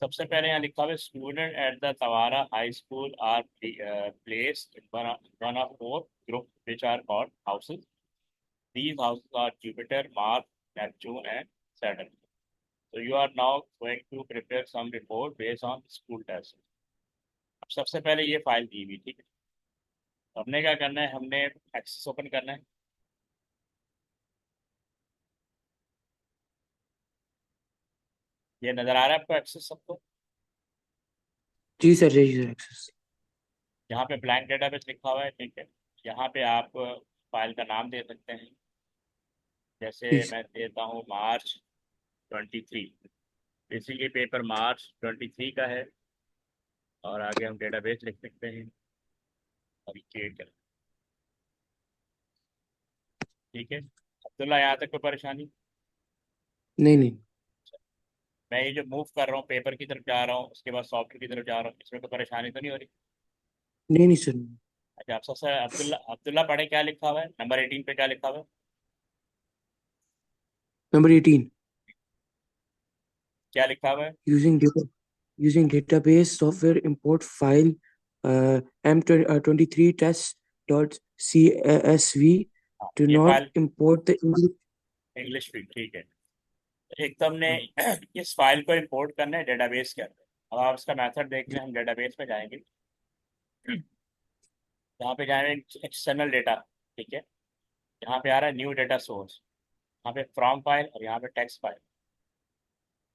सबसे पहले यहाँ लिखा हुआ है student at the Tawara high school are place in one of four group which are called houses. These houses are Jupiter, Mars, Neptune, and Saturn. So you are now going to prepare some report based on school test. अब सबसे पहले ये file दी हुई, ठीक है. तो हमने क्या करना है, हमने एक्सेस ओपन करना है. ये नज़र आ रहा है आपको एक्सेस सबको? जी सर, जी सर, एक्सेस। यहाँ पे ब्लैंक डेटाबेस लिखा हुआ है, ठीक है. यहाँ पे आप फाइल का नाम दे सकते हैं. जैसे जी सर। मैं देता हूँ March 23. बेसिकली पेपर March 23 का है. और आगे हम डेटाबेस लिख सकते हैं और क्रिएट कर. ठीक है. अब्दुल्ला, यहाँ तक कोई परेशानी? नहीं नहीं। मैं ये जो मूव कर रहा हूँ, पेपर की तरफ जा रहा हूँ, उसके बाद सॉफ्टवेयर की तरफ जा रहा हूँ, इसमें कोई परेशानी तो नहीं हो रही? नहीं नहीं सर। अच्छा, आप सबसे अब्दुल्ला अब्दुल्ला पढ़े क्या लिखा हुआ है, नंबर 18 पे क्या लिखा हुआ है? नंबर 18। क्या लिखा हुआ है? Using data using database software import file M23 test dot CSV हाँ, do ये not file import the English। English field, ठीक है. एक तो हमने इस फाइल को इंपोर्ट करना है डेटाबेस के अंदर. अब आप इसका मेथड देख लें, हम डेटाबेस में जाएंगे. यहाँ पे जाएंगे एक्सटर्नल डेटा, ठीक है. यहाँ पे आ रहा है न्यू डेटा सोर्स. यहाँ पे फ्रॉम फाइल और यहाँ पे टेक्स्ट फाइल.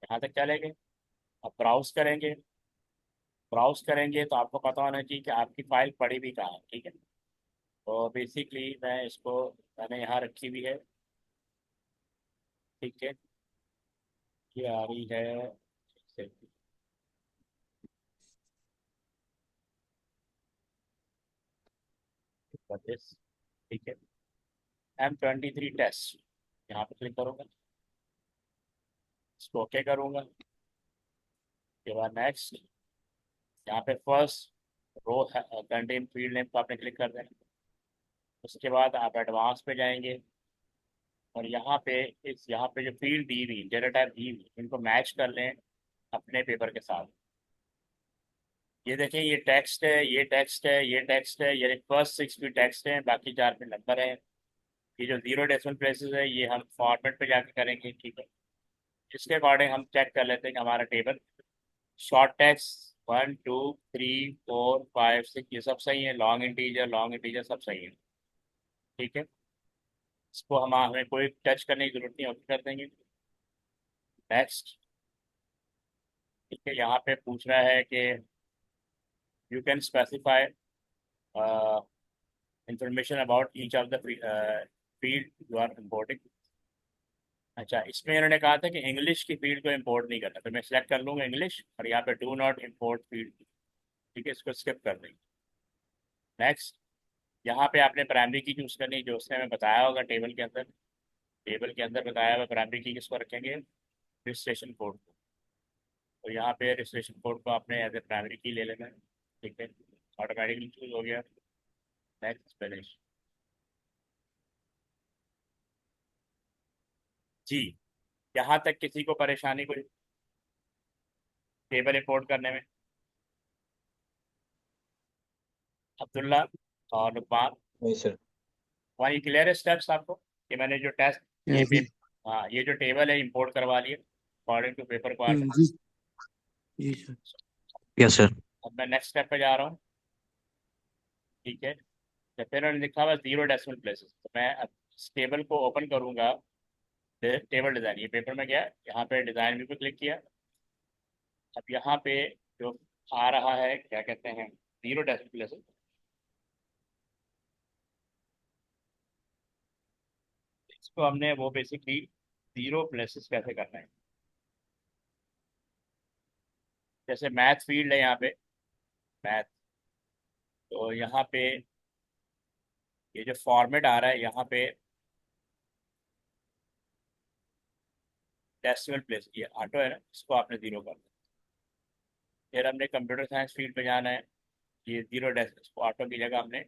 यहाँ तक चलेंगे. अब ब्राउज करेंगे तो आपको पता होना चाहिए कि आपकी फाइल पड़ी भी कहाँ है, ठीक है. तो बेसिकली मैंने यहाँ रखी हुई है, ठीक है. ये आ रही है this, ठीक है. M23 टेस्ट, यहाँ पे क्लिक करूँगा, इसको ओके करूँगा. उसके बाद नेक्स्ट. यहाँ पे first row contain field name को आपने क्लिक कर देना. उसके बाद आप एडवांस पे जाएंगे. और यहाँ पे जो फील्ड दी हुई, डेटा टाइप दी हुई, इनको मैच कर लें अपने पेपर के साथ. ये देखें, ये टेक्स्ट है, ये टेक्स्ट है, ये टेक्स्ट है. ये फर्स्ट 6 भी टेक्स्ट है, बाकी 4 पे नंबर है. ये जो जीरो डेसिमल प्लेसेस है, ये हम फॉर्मेट पे जाके करेंगे, ठीक है. इसके अकॉर्डिंग हम चेक कर लेते हैं कि हमारा टेबल शॉर्ट टेक्स्ट 1 2 3 4 5 6 ये सब सही है. लॉन्ग इंटीजर सब सही है, ठीक है. इसको हमें कोई टच करने की जरूरत नहीं, ओके कर देंगे. नेक्स्ट. ठीक है, यहाँ पे पूछ रहा है कि you can specify information about each of the field you are importing. अच्छा, इसमें इन्होंने कहा था कि इंग्लिश की फील्ड को इंपोर्ट नहीं करना, तो मैं सिलेक्ट कर लूँगा इंग्लिश और यहाँ पे डू नॉट इम्पोर्ट फील्ड, ठीक है, इसको स्किप कर देंगे. नेक्स्ट. यहाँ पे आपने प्राइमरी की चूज़ करनी, जो उसने हमें बताया होगा टेबल के अंदर बताया हुआ प्राइमरी की किसको रखेंगे, रजिस्ट्रेशन कोड को. तो यहाँ पे रजिस्ट्रेशन कोड को आपने एज ए प्राइमरी की ले लेना है, ठीक है. ऑटोमेटिकली चूज हो गया. Next finish. जी. यहाँ तक किसी को परेशानी कोई टेबल इंपोर्ट करने में? अब्दुल्ला और लुकमान, नहीं सर। वहाँ ये क्लियर है स्टेप्स आपको कि मैंने जो टेस्ट ये जी। हाँ, ये जो टेबल है इंपोर्ट करवा लिए अकॉर्डिंग टू पेपर क्वालिटी. जी। जी सर। Yes sir. अब मैं नेक्स्ट स्टेप पे जा रहा हूँ, ठीक है. तो फिर उन्होंने लिखा हुआ जीरो डेसिमल प्लेसेस, तो मैं अब इस टेबल को ओपन करूंगा. टेबल डिज़ाइन, ये पेपर में गया, यहाँ पे डिज़ाइन व्यू पे क्लिक किया. अब यहाँ पे जो आ रहा है, क्या कहते हैं, जीरो डेसिमल प्लेसेस. इसको हमने वो बेसिकली जीरो प्लेसेस कैसे करना है. जैसे मैथ फील्ड है यहाँ पे, मैथ. तो यहाँ पे ये जो फॉर्मेट आ रहा है यहाँ पे डेसिमल प्लेस, ये ऑटो है ना, इसको आपने जीरो कर दिया. फिर हमने कंप्यूटर साइंस फील्ड पे जाना है, ये जीरो डेसिमल, इसको ऑटो की जगह हमने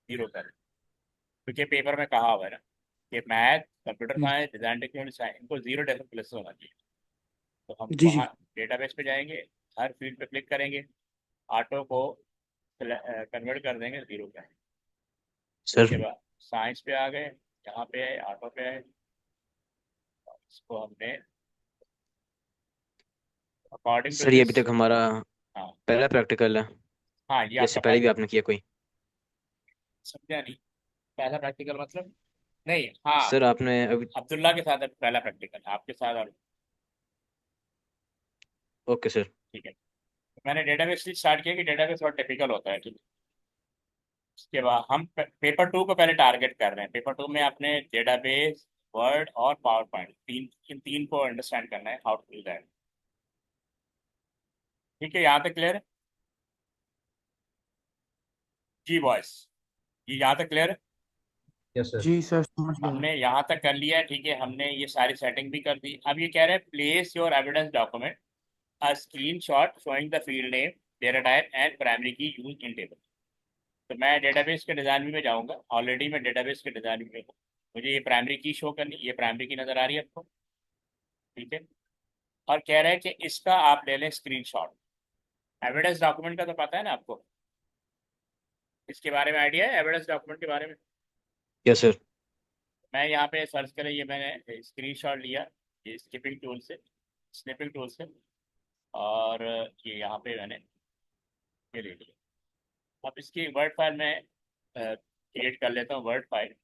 जीरो कर दिया. क्योंकि पेपर में कहा हुआ है ना कि मैथ, कंप्यूटर जी साइंस, डिजाइन टेक्नोलॉजी साइंस, इनको जीरो डेसिमल प्लेस होना चाहिए. तो हम जी। वहाँ जी डेटाबेस पे जाएंगे, हर फील्ड पे क्लिक करेंगे, ऑटो को कन्वर्ट कर देंगे 0 पे। सर। उसके बाद साइंस पे आ गए, यहाँ पे है ऑटो पे है, इसको हमने अकॉर्डिंग टू सर ये दिस। अभी तक हमारा हाँ। पहला प्रैक्टिकल है, हाँ, ये या आपका इससे पहले भी पहला। आपने किया कोई? समझा नहीं, पहला प्रैक्टिकल मतलब? नहीं, हाँ। सर आपने अभी। अब्दुल्ला के साथ पहला प्रैक्टिकल, आपके साथ और। Okay sir. ठीक है। मैंने डेटाबेस से स्टार्ट किया कि डेटाबेस बहुत टिपिकल होता है, ठीक है। उसके बाद हम पेपर 2 को पहले टारगेट कर रहे हैं। पेपर 2 में आपने डेटाबेस, वर्ड और पावर पॉइंट, इन तीन को अंडरस्टैंड करना है, हाउ टू डू दैट। ठीक है, यहाँ तक क्लियर है? जी बॉयस, ये यहाँ तक क्लियर है? Yes sir. जी सर, समझ गया। हमने यहाँ तक कर लिया है, ठीक है। हमने ये सारी सेटिंग भी कर दी। अब ये कह रहे हैं place your evidence document a screenshot showing the field name, data type and primary key used in table। तो मैं डेटाबेस के डिज़ाइन में जाऊंगा, ऑलरेडी मैं डेटाबेस के डिज़ाइन में हूँ। मुझे ये प्राइमरी की शो करनी, ये प्राइमरी की नज़र आ रही है आपको, ठीक है। और कह रहे हैं कि इसका आप ले लें स्क्रीनशॉट। एविडेंस डॉक्यूमेंट का तो पता है ना आपको, इसके बारे में आइडिया है एविडेंस डॉक्यूमेंट के बारे में? Yes sir. मैं यहाँ पे सर्च करें, ये मैंने स्क्रीनशॉट लिया, ये स्निपिंग टूल से, और ये यहाँ पे मैंने ये ले लिया। अब इसकी वर्ड फाइल में क्रिएट कर लेता हूँ, वर्ड फाइल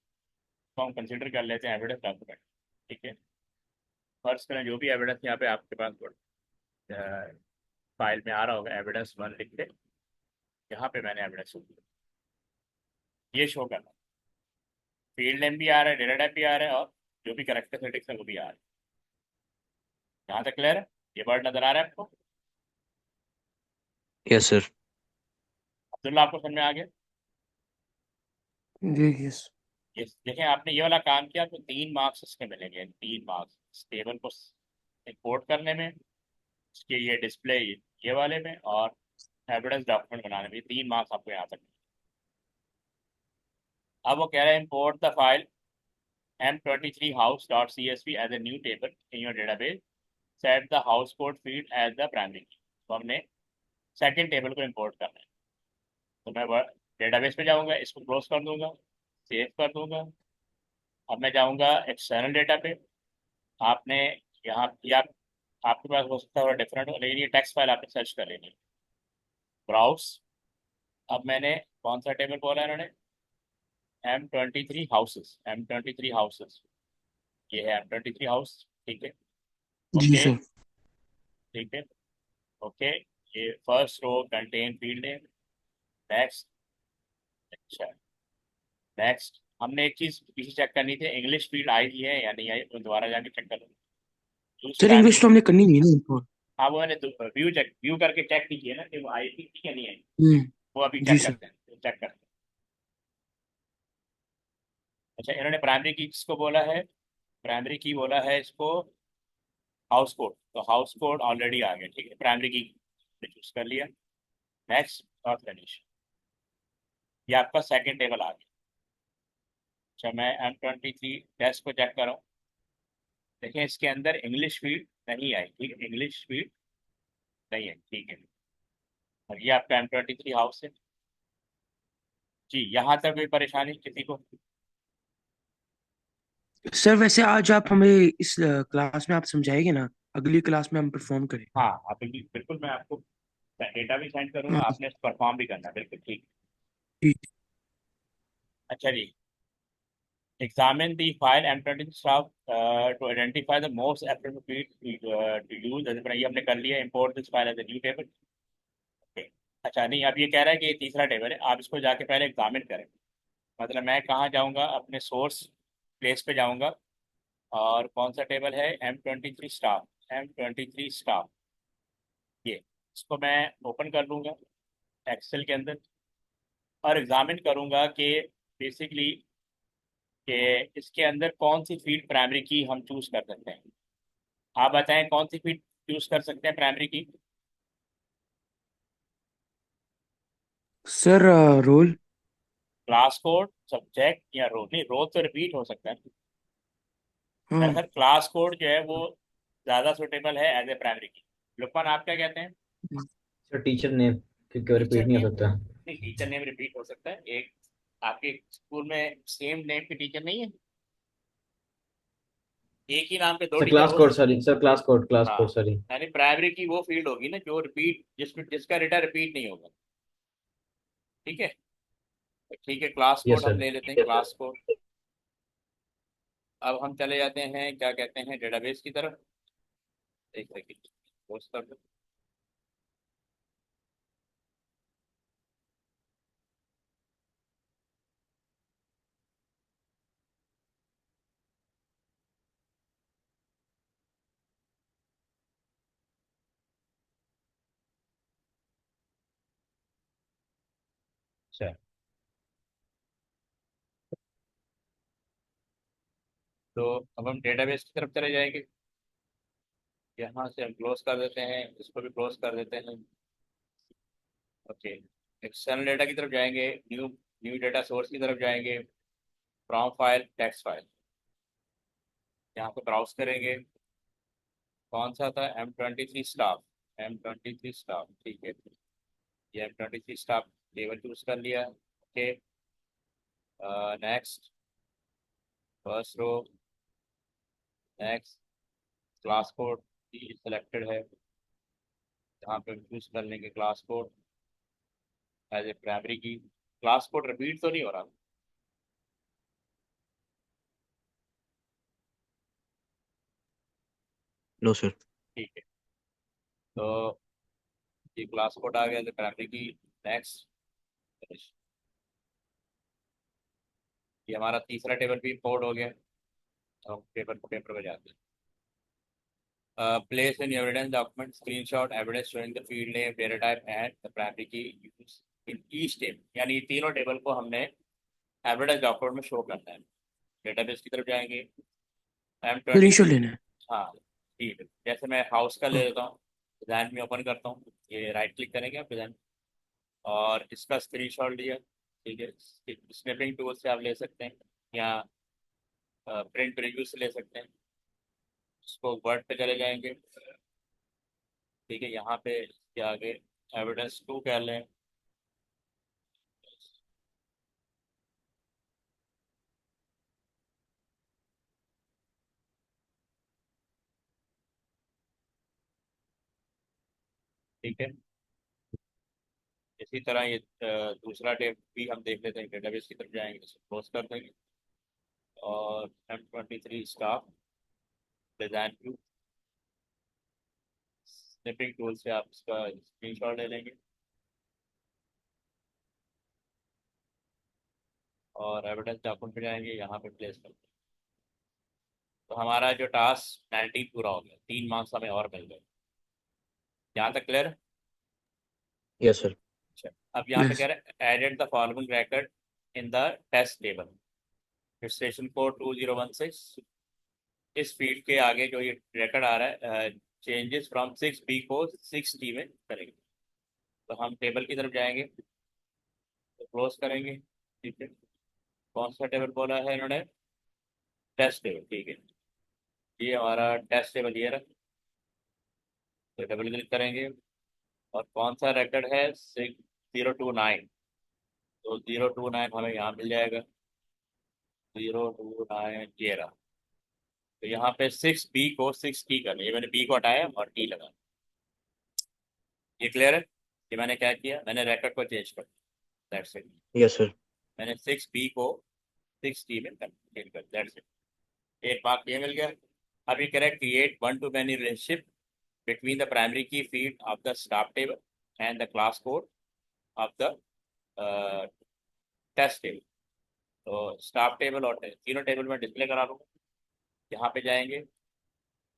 को हम कंसिडर कर लेते हैं एविडेंस डॉक्यूमेंट, ठीक है। फर्स्ट करें जो भी एविडेंस यहाँ पे आपके पास फाइल में आ रहा होगा, evidence 1 लिख के यहाँ पे मैंने एविडेंस ये शो करना। फील्ड नेम भी आ रहा है, डेटा टाइप भी आ रहा है, और जो भी करेक्टरिस्टिक्स है वो भी आ रहा है। यहाँ तक क्लियर है? ये वर्ड नजर आ रहा है आपको? Yes sir. अब्दुल्ला, आपको समझ में आ गया? जी यस। ये देखें, आपने ये वाला काम किया तो 3 मार्क्स इसके मिलेंगे, 3 मार्क्स इस टेबल को इंपोर्ट करने में, इसके ये डिस्प्ले ये वाले में, और एविडेंस डॉक्यूमेंट बनाने में, 3 मार्क्स आपको यहाँ तक। अब वो कह रहे हैं import the file m23house.csv as a new table in your database, set the house code field as the primary key. तो हमने सेकंड टेबल को इम्पोर्ट करना है। तो मैं डेटाबेस पे जाऊंगा, इसको क्लोज कर दूंगा, सेव कर दूंगा। अब मैं जाऊंगा एक्सटर्नल डेटा पे। आपने यहाँ या आपके पास हो सकता है डिफरेंट हो, लेकिन ये टेक्स्ट फाइल आपने सर्च कर लेनी। ब्राउज। अब मैंने कौन सा टेबल बोला इन्होंने? M23 houses. ये है M23 हाउस, ठीक है। जी ओके, सर। ठीक है। ओके, ये first row contain field name. Next. अच्छा, नेक्स्ट हमने एक चीज पीछे चेक करनी थी, इंग्लिश फील्ड आई ही है या नहीं आई, तो दोबारा जाके चेक कर लो। Use sir primary. इंग्लिश तो हमने करनी नहीं है ना इम्पोर्ट। हाँ, वो मैंने व्यू करके चेक नहीं किया ना कि वो आई थी ठीक है नहीं आई। वो अभी जी चेक सर। करते हैं, चेक करते हैं। अच्छा, इन्होंने प्राइमरी की किसको बोला है? प्राइमरी की बोला है इसको हाउस कोड। तो हाउस कोड ऑलरेडी आ गया, ठीक है, प्राइमरी की चूज कर लिया। नेक्स्ट और फिनिश। ये आपका सेकंड टेबल आ गया। अच्छा, मैं M23 टेस्ट को चेक कर रहा हूँ। देखिए, इसके अंदर इंग्लिश फील्ड नहीं आई, ठीक है, इंग्लिश फील्ड नहीं है, ठीक है। और ये आपका M23 हाउस है। जी, यहाँ तक कोई परेशानी किसी को? सर वैसे आज आप हमें इस क्लास में आप समझाएंगे ना, अगली क्लास में हम परफॉर्म करेंगे। हाँ, आप बिल्कुल, मैं आपको डेटा भी सेंड करूंगा, हाँ आपने परफॉर्म भी करना है, बिल्कुल ठीक। जी। अच्छा जी। Examine the file M23 staff to identify the most appropriate to use as a, ये हमने कर लिया, import this file as a new table। Okay। अच्छा, नहीं, अब ये कह रहा है कि ये तीसरा टेबल है, आप इसको जाके पहले एग्जामिन करें। मतलब मैं कहाँ जाऊँगा? अपने सोर्स प्लेस पे जाऊँगा, और कौन सा टेबल है? M23 staff. ये इसको मैं ओपन कर लूँगा एक्सेल के अंदर, और एग्जामिन करूँगा कि बेसिकली कि इसके अंदर कौन सी फील्ड प्राइमरी की हम चूज कर सकते हैं। आप बताएं कौन सी फील्ड चूज कर सकते हैं primary key? Sir roll. Class code, subject या रो? नहीं, रो तो रिपीट हो सकता है। हाँ। दरअसल क्लास कोड जो है वो ज़्यादा सुटेबल है एज ए प्राइमरी की। लुकमान आप क्या कहते हैं? सर टीचर नेम, क्योंकि टीचर रिपीट नहीं नेम? हो सकता। नहीं, टीचर नेम रिपीट हो सकता है। एक आपके स्कूल में सेम नेम के टीचर नहीं है? एक ही नाम पे दो सर टीचर क्लास हो कोड, सकते? सॉरी सर, क्लास हाँ, कोड, सॉरी। यानी प्राइमरी की वो फील्ड होगी ना जो रिपीट, जिसका डेटा रिपीट नहीं होगा। ठीक है। ठीक है, क्लास यस कोड हम सर। ले लेते हैं, क्लास कोड। अब हम चले जाते हैं, क्या कहते हैं, डेटाबेस की तरफ। एक सेकंड, पोस्ट कर दो। अच्छा, तो अब हम डेटाबेस की तरफ चले जाएंगे। यहाँ से हम क्लोज कर देते हैं, इसको भी क्लोज कर देते हैं। ओके, एक्सटर्नल डेटा की तरफ जाएंगे, न्यू न्यू डेटा सोर्स की तरफ जाएंगे, फ्रॉम फाइल, टेक्स्ट फाइल। यहाँ पे ब्राउज करेंगे। कौन सा था? M23 staff. M23 स्टाफ, ठीक है। ये M23 स्टाफ टेबल चूज कर लिया। Okay, next, first row, next, class code selected है। यहाँ पे चूज कर लेंगे class code as a primary key. Class code repeat तो नहीं हो रहा? No sir. ठीक है, तो ये क्लास कोड आ गया as a primary key. Next, ये हमारा तीसरा टेबल भी इंपोर्ट हो गया। अब पेपर पे जाते हैं। Place in evidence document screenshot evidence showing the field name, data type and the primary key used in each table। यानी तीनों टेबल को हमने एविडेंस डॉक्यूमेंट में शो करना है। डेटाबेस की तरफ जाएंगे। Screenshot M23। लेना है। हाँ, ठीक है, जैसे मैं हाउस का ले ओके। लेता हूँ, डिज़ाइन में ओपन करता हूँ। ये राइट क्लिक करेंगे आप डिज़ाइन, और इसका स्क्रीनशॉट लिया। ठीक है, स्नैपिंग टूल से आप ले सकते हैं, या प्रिंट प्रीव्यू से ले सकते हैं। इसको वर्ड पे चले जाएंगे। ठीक है, यहाँ पे इसके आगे एविडेंस टू कह लें। ठीक है, इसी तरह ये दूसरा टेप भी हम देख लेते हैं। डेटाबेस की तरफ जाएंगे, इसको क्लोज कर देंगे, और M23 staff design view, snipping tool से आप इसका स्क्रीनशॉट ले लेंगे, और एविडेंस डॉक्यूमेंट पे जाएंगे, यहाँ पे प्लेस कर देंगे। तो हमारा जो टास्क 19 पूरा हो गया, 3 मार्क्स हमें और मिल गए। यहाँ तक क्लियर? Yes sir. अच्छा, अब यहाँ पे यस। कह रहे हैं added the following racket in the test table, registration code 2016। इस फील्ड के आगे जो ये रिकॉर्ड आ रहा है, चेंजेस फ्रॉम 6B को 6D में करेंगे। तो हम टेबल की तरफ जाएंगे, तो क्लोज करेंगे। ठीक है, कौन सा टेबल बोला है इन्होंने? टेस्ट टेबल, ठीक है। ये हमारा टेस्ट टेबल ये रहा। तो डबल क्लिक करेंगे, और कौन सा रिकॉर्ड है? 6029। तो 029 हमें यहाँ मिल जाएगा। 029 ये रहा। तो यहाँ पे 6B को 6T कर लिया, मैंने B को हटाया और T लगा। ये क्लियर है कि मैंने क्या किया? मैंने रिकॉर्ड को चेंज कर दिया, दैट्स इट। Yes sir. मैंने 6B को 6T में चेंज कर, दैट्स इट। एक मार्क ये मिल गया। अब ये correct create one two many relationship between the primary key field of the staff table and the class code of the uh, test table। तो स्टाफ टेबल और तीनों टेबल में डिस्प्ले करा दूँगा। यहाँ पे जाएंगे,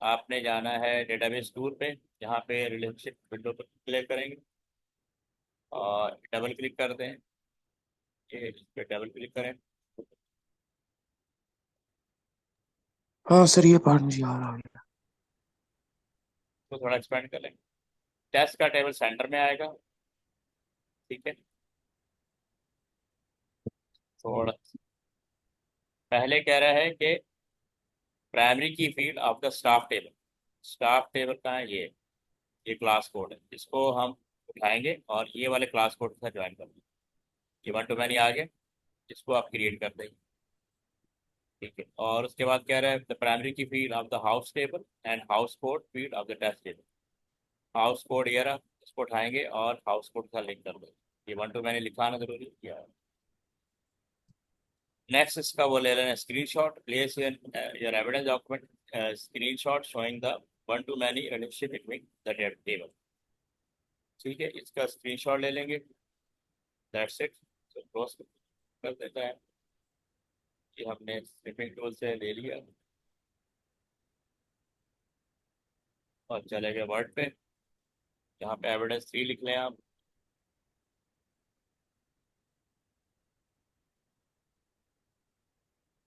आपने जाना है डेटाबेस टूल पे, यहाँ पे रिलेशनशिप विंडो पर क्लिक करेंगे, और डबल क्लिक करते हैं। ये इस पे डबल क्लिक करें, हाँ सर, ये पार्ट मुझे याद आ गया। तो थोड़ा एक्सपेंड कर लेंगे। टेस्ट का टेबल सेंटर में आएगा। ठीक है, थोड़ा पहले कह रहा है कि primary key field of the staff table. Staff table कहाँ है? ये ये क्लास कोड है, इसको हम उठाएंगे और ये वाले क्लास कोड के साथ ज्वाइन कर देंगे। ये वन टू मैनी आ गया, इसको आप क्रिएट कर देंगे। ठीक है, और उसके बाद कह रहा है the primary key field of the house table and house code field of the test table. House code ये रहा, इसको उठाएंगे और हाउस कोड का लिंक कर देंगे। ये वन टू मैंने लिखा ना जरूरी किया है। नेक्स्ट इसका वो ले लेना screen shot, place your evidence document screen shot showing the one two many relationship between the table. ठीक है, इसका स्क्रीन शॉट ले लेंगे। दैट्स इट, तो क्लोज कर देता है। ये हमने स्निपिंग टूल से ले लिया और चले गए वर्ड पे। यहाँ पे एविडेंस 3 लिख लें आप।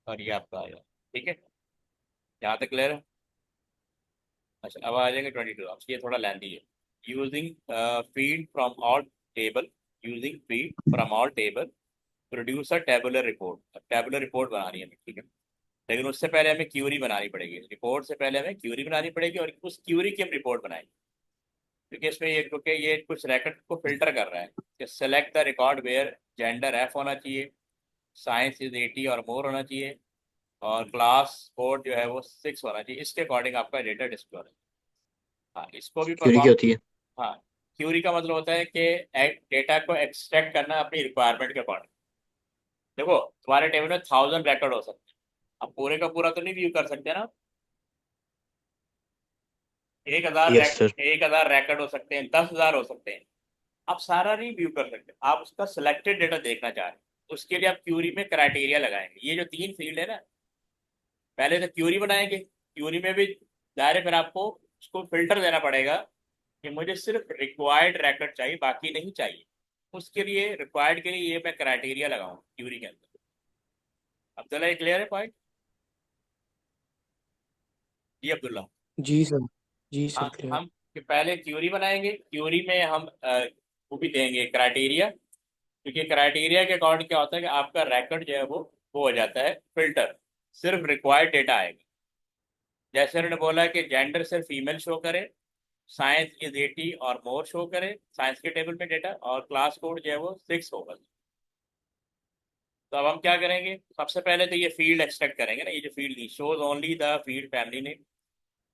और ये आपका आया। ठीक है, यहाँ तक क्लियर है। अच्छा, अब आ जाएंगे 22। अब ये थोड़ा लेंदी है। Using field from all table, using field from all table produce a tabular report. अब टेबुलर रिपोर्ट बनानी है हमें, ठीक है, लेकिन उससे पहले हमें क्यूरी बनानी पड़ेगी। रिपोर्ट से पहले हमें क्यूरी बनानी पड़ेगी और उस क्यूरी की हम रिपोर्ट बनाएंगे। क्योंकि इसमें ये, क्योंकि ये कुछ रैकेट को फिल्टर कर रहा है कि select the record where gender F होना चाहिए, साइंस इज 80 और मोर होना चाहिए, और क्लास कोड जो है वो 6 होना चाहिए। इसके अकॉर्डिंग आपका डेटा डिस्प्ले है। हाँ, इसको भी क्यूरी क्या परफॉर्म। होती है? हाँ, क्यूरी का मतलब होता है कि डेटा को एक्सट्रैक्ट करना अपनी रिक्वायरमेंट के अकॉर्डिंग। देखो, तुम्हारे टेबल में 1000 रिकॉर्ड हो सकते हैं, अब पूरे का पूरा तो नहीं व्यू कर सकते ना। 1000 यस सर। 1000 रिकॉर्ड हो सकते हैं, 10,000 हो सकते हैं। आप सारा नहीं व्यू कर सकते, आप उसका सिलेक्टेड डेटा देखना चाह रहे हैं। उसके लिए आप क्यूरी में क्राइटेरिया लगाएंगे। ये जो 3 फील्ड है ना, पहले तो क्यूरी बनाएंगे, क्यूरी में भी दायरे फिर आपको उसको फिल्टर देना पड़ेगा कि मुझे सिर्फ रिक्वायर्ड रिकॉर्ड चाहिए, बाकी नहीं चाहिए। उसके लिए रिक्वायर्ड के लिए ये मैं क्राइटेरिया लगाऊं क्यूरी के अंदर। अब्दुल्ला, ये क्लियर है पॉइंट? जी अब्दुल्ला। जी सर। जी हाँ, सर क्लियर। हम कि पहले क्यूरी बनाएंगे, क्यूरी में हम वो भी देंगे क्राइटेरिया। क्योंकि क्राइटेरिया के अकॉर्डिंग क्या होता है कि आपका रिकॉर्ड जो है वो हो जाता है फिल्टर, सिर्फ रिक्वायर्ड डेटा आएगा। जैसे उन्होंने बोला कि जेंडर सिर्फ फीमेल शो करे, साइंस इज 80 और मोर शो करे साइंस के टेबल में डेटा, और क्लास कोड जो है वो 6 होगा। तो अब हम क्या करेंगे, सबसे पहले तो ये फील्ड एक्सट्रैक्ट करेंगे ना, ये जो फील्ड थी shows only the field family name.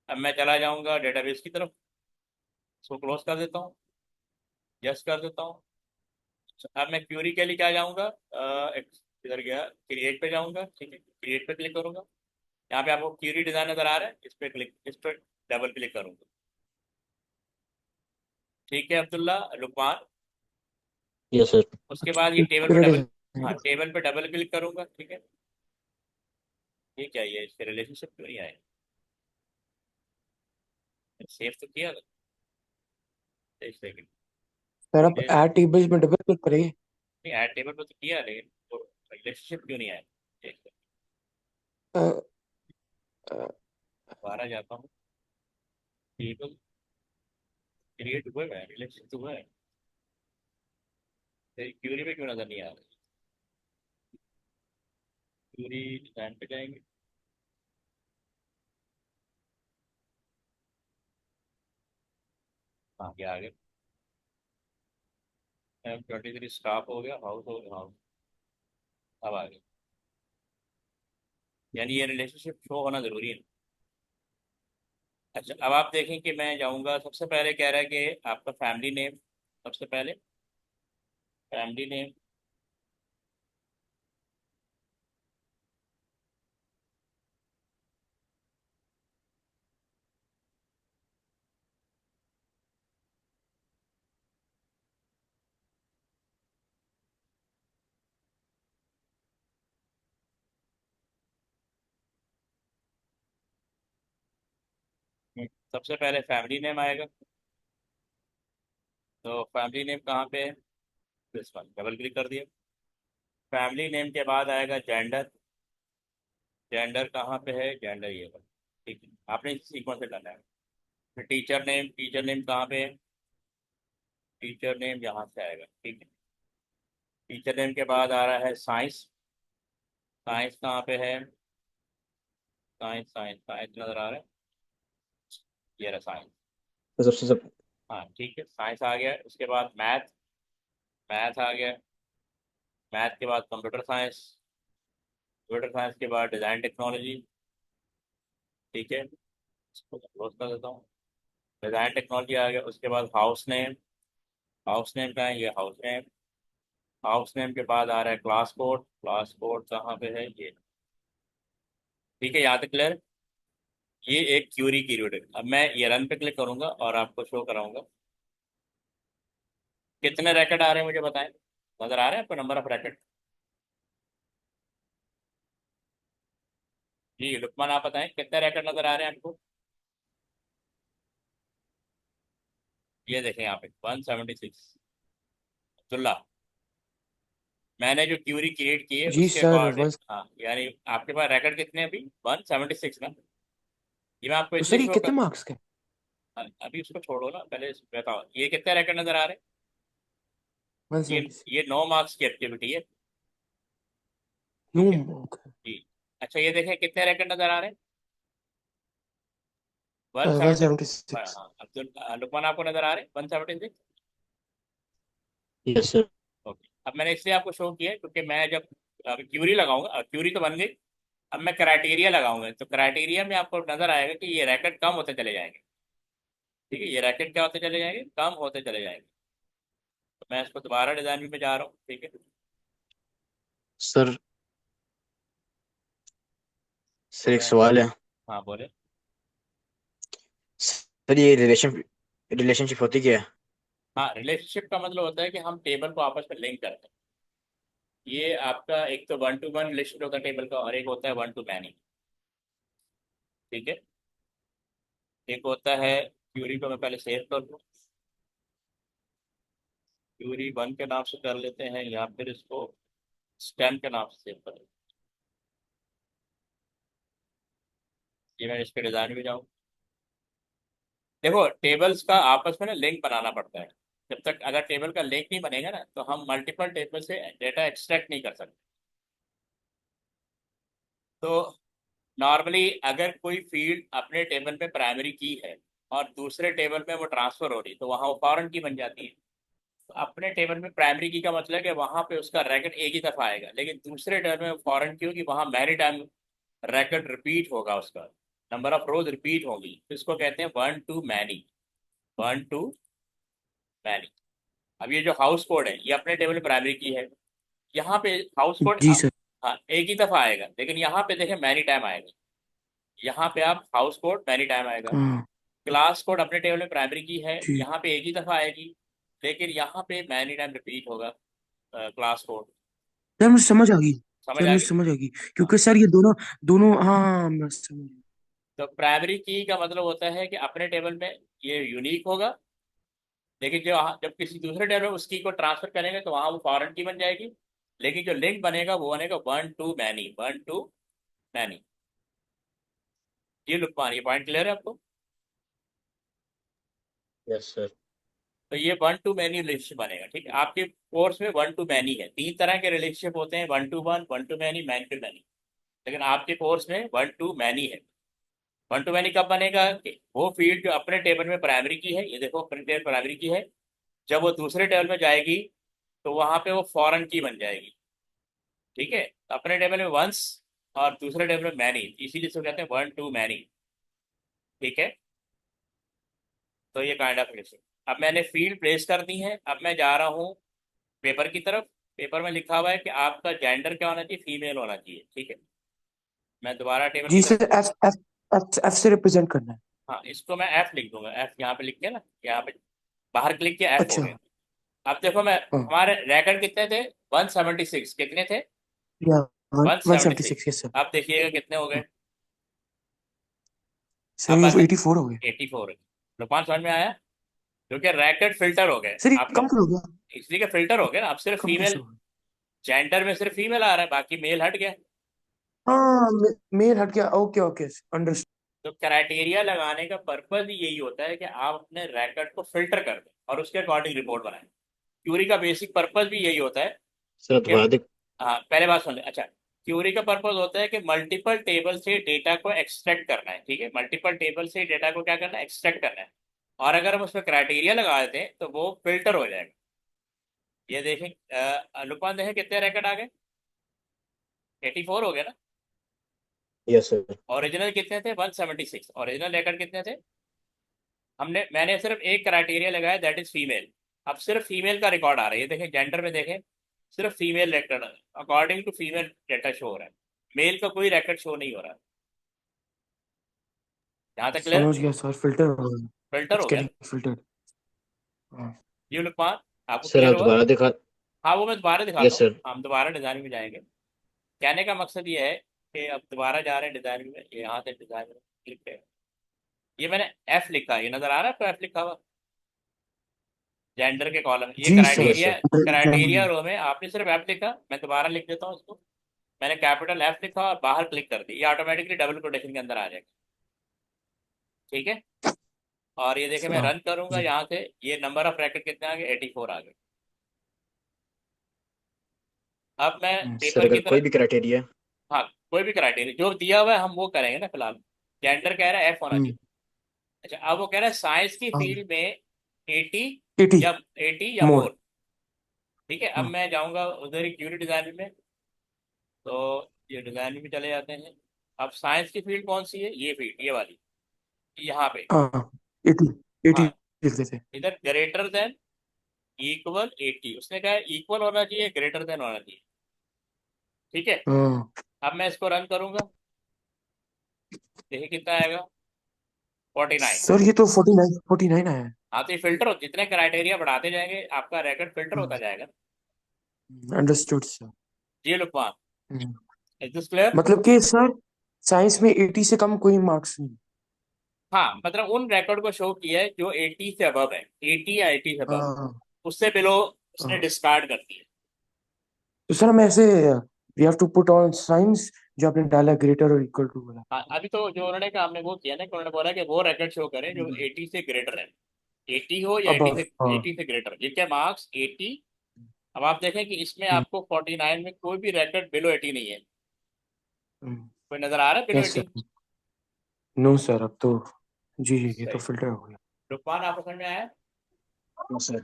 अब मैं चला जाऊंगा डेटाबेस की तरफ, इसको क्लोज कर देता हूँ, यस कर देता हूँ। अब मैं क्यूरी के लिए क्या जाऊंगा, इधर गया, क्रिएट पे जाऊंगा। ठीक है, क्रिएट पे क्लिक करूंगा। यहाँ पे आपको क्यूरी डिजाइन नजर आ रहा है, इस पर डबल क्लिक करूंगा। ठीक है अब्दुल्ला, लुकमान। Yes sir. उसके बाद ये टेबल पे क्रेडिट डबल, हाँ, है। टेबल पे डबल क्लिक करूंगा। ठीक है, ये क्या, ये इसके रिलेशनशिप क्यों नहीं आए? सेव तो किया था, एक सेकंड। सर आप ऐड टेबल्स में डबल क्लिक करेंगे। नहीं, ऐड टेबल पे तो किया, लेकिन वो रिलेशनशिप क्यों नहीं आया? एक सेकंड, अ, अ, दोबारा जाता हूँ। टेबल क्रिएट हुआ है, रिलेशनशिप तो हुआ है, क्यूरी में क्यों नजर नहीं आ रहा? क्यूरी डिजाइन पे जाएंगे। हाँ, ये आ गया। M23 स्टाफ हो गया, हाउस हो गया, हाउस। अब आ गया, यानी ये रिलेशनशिप शो होना जरूरी है। अच्छा, अब आप देखें कि मैं जाऊंगा, सबसे पहले कह रहा है कि आपका फैमिली नेम, सबसे पहले फैमिली नेम। सबसे पहले फैमिली नेम आएगा। तो फैमिली नेम कहाँ पे है? दिस वन, डबल क्लिक कर दिया। फैमिली नेम के बाद आएगा जेंडर। जेंडर कहाँ पे है? जेंडर ये वाला। ठीक है, आपने इस सीक्वेंस से करना है। फिर टीचर नेम, टीचर नेम कहाँ पे है? टीचर नेम यहाँ से आएगा। ठीक है, टीचर नेम के बाद आ रहा है साइंस। साइंस कहाँ पे है? साइंस साइंस साइंस नजर आ रहा है, ये रहा साइंस। तो सबसे सब हाँ ठीक है, साइंस आ गया। उसके बाद मैथ, मैथ आ गया। मैथ के बाद कंप्यूटर साइंस, कंप्यूटर साइंस के बाद डिज़ाइन टेक्नोलॉजी। ठीक है, इसको क्लोज कर देता हूँ। डिज़ाइन टेक्नोलॉजी आ गया। उसके बाद हाउस नेम, हाउस नेम का है ये, हाउस नेम। हाउस नेम के बाद आ रहा है क्लास कोड, क्लास कोड कहाँ पे है ये। ठीक है, यहाँ तक क्लियर। ये एक क्यूरी की रीड है। अब मैं ये रन पे क्लिक करूंगा और आपको शो कराऊंगा। कितने रैकेट आ रहे हैं मुझे बताएं, नजर आ रहे हैं आपको नंबर ऑफ रैकेट? जी लुकमान आप बताएं कितने रैकेट नजर आ रहे हैं आपको। ये देखें यहाँ पे 176। अब्दुल्ला, मैंने जो क्यूरी क्रिएट की है जी उसके सर अकॉर्डिंग, बस। हाँ यानी आपके पास रैकेट कितने हैं अभी? 176 ना। ये मैं आपको तो इसलिए सर ये शो कितने कर, मार्क्स के? अभी उसको छोड़ो ना, पहले बताओ ये कितने रैकेट नजर आ रहे हैं। ये 176। ये 9 मार्क्स की एक्टिविटी है। नो। ठीक है ओके। जी। अच्छा ये देखें कितने रैकेट नजर आ रहे हैं। One one seventy seventy six हाँ अब्दुल लुकमान आपको नजर आ रहे हैं 176। Yes sir. ओके, अब मैंने इसलिए आपको शो किया है क्योंकि मैं जब अब क्यूरी लगाऊंगा, क्यूरी तो बन गई। अब मैं क्राइटेरिया लगाऊंगा तो क्राइटेरिया में आपको नजर आएगा कि ये रैकेट कम होते चले जाएंगे। ठीक है, ये रैकेट क्या होते चले जाएंगे, कम होते चले जाएंगे। तो मैं इसको दोबारा डिजाइन में जा रहा हूँ। ठीक है, सर तो सर एक मैं, सवाल है। हाँ बोले। सर ये रिलेशनशिप होती क्या है? हाँ, रिलेशनशिप का मतलब होता है कि हम टेबल को आपस में लिंक करते हैं। ये आपका एक तो 1 to 1 रिलेशन होता है टेबल का, और एक होता है 1 to many। ठीक है, एक होता है क्यूरी को मैं पहले सेव कर दूँ, क्यूरी 1 के नाम से कर लेते हैं या फिर इसको स्टेम के नाम से सेव कर लेते हैं। ये मैं इसके डिजाइन में जाऊँ। देखो टेबल्स का आपस में ना लिंक बनाना पड़ता है। जब तक अगर टेबल का लिंक नहीं बनेगा ना तो हम मल्टीपल टेबल से डेटा एक्सट्रैक्ट नहीं कर सकते। तो नॉर्मली अगर कोई फील्ड अपने टेबल में प्राइमरी की है और दूसरे टेबल में वो ट्रांसफर हो रही तो वहाँ वो फॉरेन की बन जाती है। तो अपने टेबल में प्राइमरी की का मतलब है कि वहाँ पे उसका रैकेट एक ही दफा आएगा, लेकिन दूसरे टेबल में फॉरेन की होगी, वहाँ मैनी टाइम रैकेट रिपीट होगा, उसका नंबर ऑफ रोज रिपीट होगी। तो इसको कहते हैं 1 to many, 1 to many। अब ये जो हाउस कोड है ये अपने टेबल में प्राइमरी की है। यहाँ पे हाउस कोड जी सर। हाँ एक ही दफा आएगा, लेकिन यहाँ पे देखें मैनी टाइम आएगा। यहाँ पे आप हाउस कोड मैनी टाइम आएगा। हाँ क्लास कोड अपने टेबल में प्राइमरी की है, जी यहाँ पे एक ही दफा आएगी, लेकिन यहाँ पे मैनी टाइम रिपीट होगा क्लास कोड। सर मुझे समझ आ गई। समझ सर आ मुझे गई। समझ आ गई हाँ, क्योंकि सर ये दोनों दोनों हाँ मैं समझ गई। तो प्राइमरी की का मतलब होता है कि अपने टेबल में ये यूनिक होगा, लेकिन जो जब किसी दूसरे टेबल में उस की को ट्रांसफर करेंगे तो वहाँ वो फॉरेन की बन जाएगी। लेकिन जो लिंक बनेगा वो बनेगा 1 to many, 1 to many। ये लुकमान, ये पॉइंट क्लियर है आपको? Yes sir. तो ये 1 to many रिलेशनशिप बनेगा। ठीक है, आपके कोर्स में 1 to many है, 3 तरह के रिलेशनशिप होते हैं, 1 to 1, 1 to many, man to many। लेकिन आपके कोर्स में 1 to many है। 1 to many कब बनेगा कि वो फील्ड जो अपने टेबल में प्राइमरी की है, ये देखो अपने टेबल प्राइमरी की है, जब वो दूसरे टेबल में जाएगी तो वहां पे वो फॉरेन की बन जाएगी। ठीक है, तो अपने टेबल में वंस और दूसरे टेबल में मैनी, इसीलिए इसको कहते हैं 1 to many। ठीक है, तो ये काइंड ऑफ रिलेशन। अब मैंने फील्ड प्लेस कर दी है, अब मैं जा रहा हूँ पेपर की तरफ। पेपर में लिखा हुआ है कि आपका जेंडर क्या होना चाहिए, फीमेल होना चाहिए। ठीक है, मैं दोबारा टेबल की जी तरफ। Sir F F F F से रिप्रेजेंट करना है। हाँ, इसको मैं एफ लिख दूंगा, एफ यहाँ पे लिख के ना, यहाँ पे बाहर क्लिक किया एफ हो अच्छा। गया। अब देखो मैं, हाँ हमारे रैकेट कितने थे? 176, कितने थे? या one one seventy seventy six six yes sir. अब देखिएगा कितने हो गए। हाँ, सर अब ये अगर 84 हो गए। 84 है, रुपान समझ में आया? क्योंकि रैकेट फिल्टर हो गए सर ये आपने, कम क्यों हो गया? इसलिए कि फिल्टर हो गया ना, अब सिर्फ कम कैसे फीमेल, हो गया? जेंडर में सिर्फ फीमेल आ रहा है, बाकी मेल हट गया। हाँ मेल हट गया। Okay okay understood. तो क्राइटेरिया लगाने का पर्पज ही यही होता है कि आप अपने रैकेट को फिल्टर कर दें और उसके अकॉर्डिंग रिपोर्ट बनाएं। क्यूरी का बेसिक पर्पज भी यही होता है सर कि, दोबारा देख। हाँ पहले बात सुन ले। अच्छा, क्यूरी का पर्पज होता है कि मल्टीपल टेबल से डेटा को एक्सट्रैक्ट करना है। ठीक है, मल्टीपल टेबल से डेटा को क्या करना है, एक्सट्रैक्ट करना है। और अगर हम उसमें क्राइटेरिया लगा देते हैं तो वो फिल्टर हो जाएगा। ये देखें, अनुपात देखें कितने रैकेट आ गए, 84 हो गया ना। Yes sir. ओरिजिनल कितने थे, 176। ओरिजिनल रैकेट कितने थे, मैंने सिर्फ एक क्राइटेरिया लगाया, दैट इज फीमेल। अब सिर्फ फीमेल का रिकॉर्ड आ रहा है, ये देखें जेंडर में देखें, सिर्फ female record, according to female data show हो रहा है, मेल का कोई रिकॉर्ड शो नहीं हो रहा है। यहाँ तक क्लियर, समझ गया सर, फिल्टर हो गया। फिल्टर इट्स हो गया। Getting filtered. हाँ। ये लुकमान, आपको सर क्लियर आप हुआ। दोबारा दिखा। हाँ वो मैं दोबारा दिखाता यस हूँ, सर। हम दोबारा डिजाइन में जाएंगे। कहने का मकसद ये है कि अब दोबारा जा रहे हैं डिजाइन में, ये यहाँ से डिजाइन में क्लिक है। ये मैंने एफ लिखा है, ये नजर आ रहा है आपको, एफ लिखा हुआ जेंडर के कॉलम, ये जी sir. Yes criteria, sir. Criteria row में आपने सिर्फ एफ लिखा, मैं दोबारा लिख देता हूँ इसको। मैंने कैपिटल एफ लिखा और बाहर क्लिक कर दी, ये ऑटोमेटिकली डबल कोटेशन के अंदर आ जाएगा। ठीक है, और ये देखे मैं हाँ रन करूंगा जी। यहाँ से, ये नंबर ऑफ रैकेट कितने आ गए, 84 आ गए। अब मैं सर पेपर की अगर कोई तरफ, भी क्राइटेरिया। हाँ कोई भी क्राइटेरिया जो दिया हुआ है हम वो करेंगे ना फिलहाल। जेंडर कह रहा है एफ होना हम्म। चाहिए। अच्छा, अब वो कह रहा है साइंस की हाँ। फील्ड में 80 80 या 80 या मोर। मोर। ठीक है, अब हाँ। मैं जाऊंगा उधर ही क्यूरी डिजाइन में, तो ये डिजाइन में चले जाते हैं। अब साइंस की फील्ड कौन सी है, ये फील्ड, ये वाली, यहाँ पे। हाँ। 80। 80 हाँ, लिखते थे। इधर ग्रेटर देन इक्वल 80, उसने कहा इक्वल होना चाहिए, ग्रेटर देन होना चाहिए। ठीक है, हाँ अब मैं इसको रन करूंगा, देखिए कितना आएगा, 49। सर, ये तो 49 आया है। हाँ तो ये फिल्टर हो, जितने क्राइटेरिया बढ़ाते जाएंगे आपका रिकॉर्ड फिल्टर हाँ। होता जाएगा। Understood sir. ये Lukman, hmm. Is this clear. मतलब कि सर, साइंस में 80 से कम कोई मार्क्स नहीं। हाँ मतलब उन रिकॉर्ड को शो किया है जो 80 से अबव है, 80 या 80 से अबव, हाँ। उससे बिलो उसने हाँ। डिस्कार्ड कर दिया। तो सर हम ऐसे we have to put on science, जो आपने डाला ग्रेटर और इक्वल टू वाला। हाँ, अभी तो जो उन्होंने कहा हमने वो किया ना, कि उन्होंने बोला कि वो रिकॉर्ड शो करें जो 80 से ग्रेटर है, 80 हो या 80 अबव। से, हाँ। 80 से ग्रेटर, जिनके मार्क्स 80। अब आप देखें कि इसमें आपको 49 में कोई भी रिकॉर्ड बिलो 80 नहीं है, कोई नजर आ रहा है below yes 80। Sir. No sir, अब तो जी जी, ये तो सही, फिल्टर हो गया। रुकमान आपको समझ में आया। Yes sir.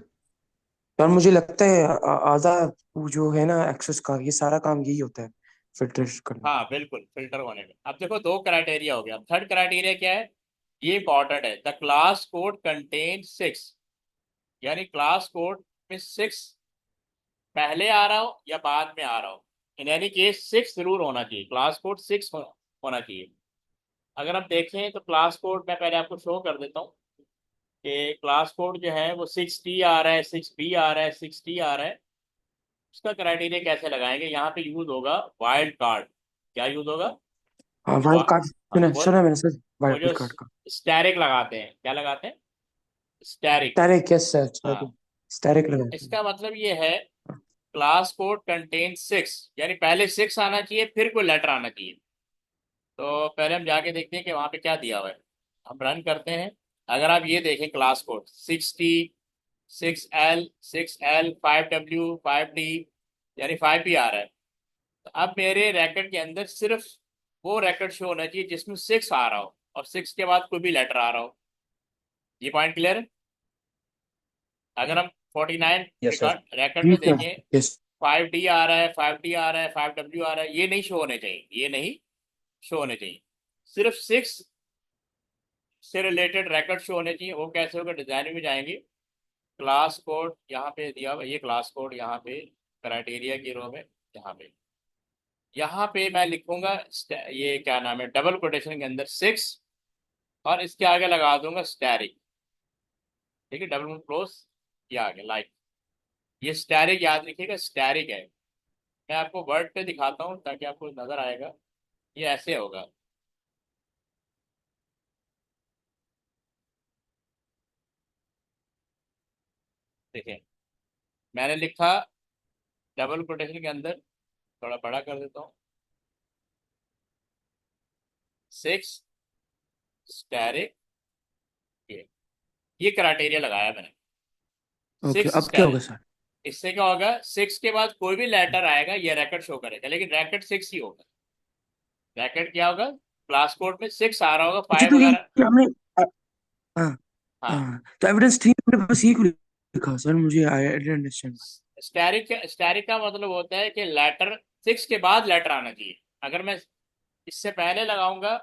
सर मुझे लगता है आधा वो जो है ना एक्सेस का, ये सारा काम यही होता है, फिल्टर करने का। हाँ बिल्कुल, फिल्टर होने में। अब देखो दो क्राइटेरिया हो गया, अब थर्ड क्राइटेरिया क्या है, ये इंपॉर्टेंट है, द क्लास कोड कंटेन 6, यानी क्लास कोड में 6 पहले आ रहा हो या बाद में आ रहा हो, इन एनी केस 6 जरूर होना चाहिए, क्लास कोड 6 होना चाहिए। अगर हम देखें तो क्लास कोड मैं पहले आपको शो कर देता हूँ कि क्लास कोड जो है वो 6T आ रहा है, 6B आ रहा है, 6T आ रहा है। उसका क्राइटेरिया कैसे लगाएंगे, यहाँ पे यूज होगा वाइल्ड कार्ड। क्या यूज होगा, हाँ, वाइल्ड कार्ड हाँ, सुना सुना है मैंने सर, वो जो वाइल्ड कार्ड का। स्टैरिक लगाते हैं, क्या लगाते हैं, स्टैरिक। स्टैरिक, यस सर, हाँ, स्टैरिक लगाते हैं। इसका मतलब ये है क्लास कोड कंटेन 6, यानी पहले 6 आना चाहिए फिर कोई लेटर आना चाहिए। तो पहले हम जाके देखते हैं कि वहां पे क्या दिया हुआ है, हम रन करते हैं। अगर आप ये देखें class code 6T, 6L, 6L, 5W, 5D, यानी 5P आ रहा है। तो अब मेरे रैकेट के अंदर सिर्फ वो रैकेट शो होना चाहिए जिसमें 6 आ रहा हो और 6 के बाद कोई भी लेटर आ रहा हो। ये पॉइंट क्लियर है। अगर हम 49 यस सर। रिकॉर्ड रैकेट जी में सर। देखें, यस। 5D आ रहा है, 5D आ रहा है, 5W आ रहा है, ये नहीं शो होने चाहिए, ये नहीं शो होने चाहिए, सिर्फ 6 से रिलेटेड रैकेट शो होने चाहिए। वो कैसे होगा, डिजाइन में जाएंगे, क्लास कोड यहाँ पे दिया हुआ, ये क्लास कोड यहाँ पे क्राइटेरिया की रो में, यहाँ पे मैं लिखूंगा ये क्या नाम है, डबल कोटेशन के अंदर 6, और इसके आगे लगा दूंगा स्टैरिक। ठीक है, डबल क्लोज, ये आगे लाइक, ये स्टैरिक याद रखिएगा, स्टैरिक है। मैं आपको वर्ड पे दिखाता हूँ ताकि आपको नजर आएगा, ये ऐसे होगा। देखिए, मैंने लिखा डबल कोटेशन के अंदर, थोड़ा बड़ा कर देता हूँ, 6 स्टैरिक, ये क्राइटेरिया लगाया मैंने, ओके, 6 अब क्या होगा स्टैरिक। सर? इससे क्या होगा, 6 के बाद कोई भी लेटर आएगा ये रैकेट शो करेगा, लेकिन रैकेट 6 ही होगा। रैकेट क्या होगा, क्लास कोड में 6 आ रहा होगा, अच्छा, 5 तो वगैरह। ये हमने हाँ, हाँ, हाँ, तो एविडेंस 3 में बस ये क्यों लिखा सर? मुझे आई डिडंट अंडरस्टैंड। स्टैरिक का मतलब होता है कि लेटर 6 के बाद लेटर आना चाहिए। अगर मैं इससे पहले लगाऊंगा,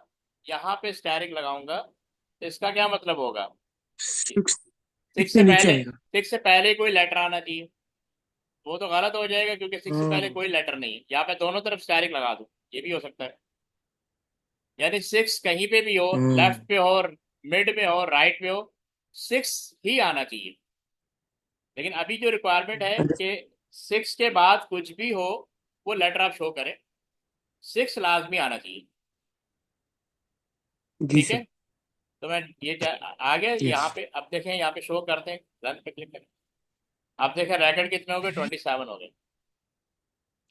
यहाँ पे स्टैरिक लगाऊंगा, तो इसका क्या मतलब होगा? 6 सिक्स से से नीचे पहले, आएगा। 6 से पहले कोई लेटर आना चाहिए। वो तो गलत हो जाएगा क्योंकि 6 से पहले हाँ। कोई लेटर नहीं है। यहाँ पे दोनों तरफ स्टैरिक लगा दूं, ये भी हो सकता है। यानी 6 कहीं पे भी हो, लेफ्ट हाँ। पे हो, मिड में हो, राइट में हो, 6 ही आना चाहिए। लेकिन अभी जो रिक्वायरमेंट है कि 6 के बाद कुछ भी हो, वो लेटर आप शो करें, 6 लाजमी आना चाहिए। जी ठीक है, सर। तो मैं आगे यस। यहाँ पे अब देखें, यहाँ पे शो करते हैं, रन पे क्लिक करें। अब देखें रैकेट कितने हो गए, 27 हो गए।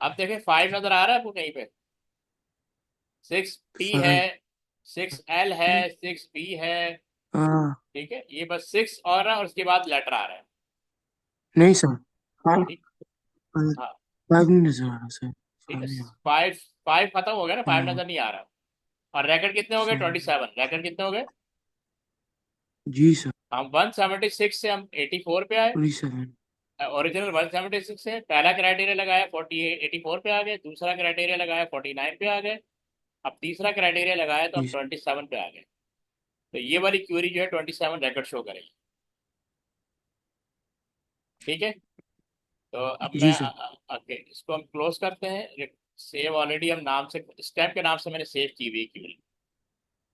अब देखें 5 नजर आ रहा है आपको कहीं पे? 6T है, 6L है, 6B है। हाँ। ठीक है, ये बस 6 और है और उसके बाद लेटर आ रहा है। नहीं सर, 5 ठीक, 5 हाँ, नहीं नजर आ रहा सर। ठीक 5 है। नहीं आ रहा। 5 खत्म हो गया ना, 5 हाँ। नजर नहीं आ रहा। और रैकेट कितने हो गए, 5 27। रैकेट कितने हो गए? जी सर। हम 176 से हम 84 पे आए। 27। ओरिजिनल 176 है। पहला क्राइटेरिया लगाया 48 84 पे आ गए, दूसरा क्राइटेरिया लगाया 49 पे आ गए, अब तीसरा क्राइटेरिया लगाया तो हम जी सर। 27 पे आ गए। तो ये वाली क्यूरी जो है 27 रिकॉर्ड शो करेगी। ठीक है, तो अब मैं जी सर। ओके, इसको हम क्लोज करते हैं। सेव ऑलरेडी हम नाम से, स्टेप के नाम से मैंने सेव की हुई है क्यूरी।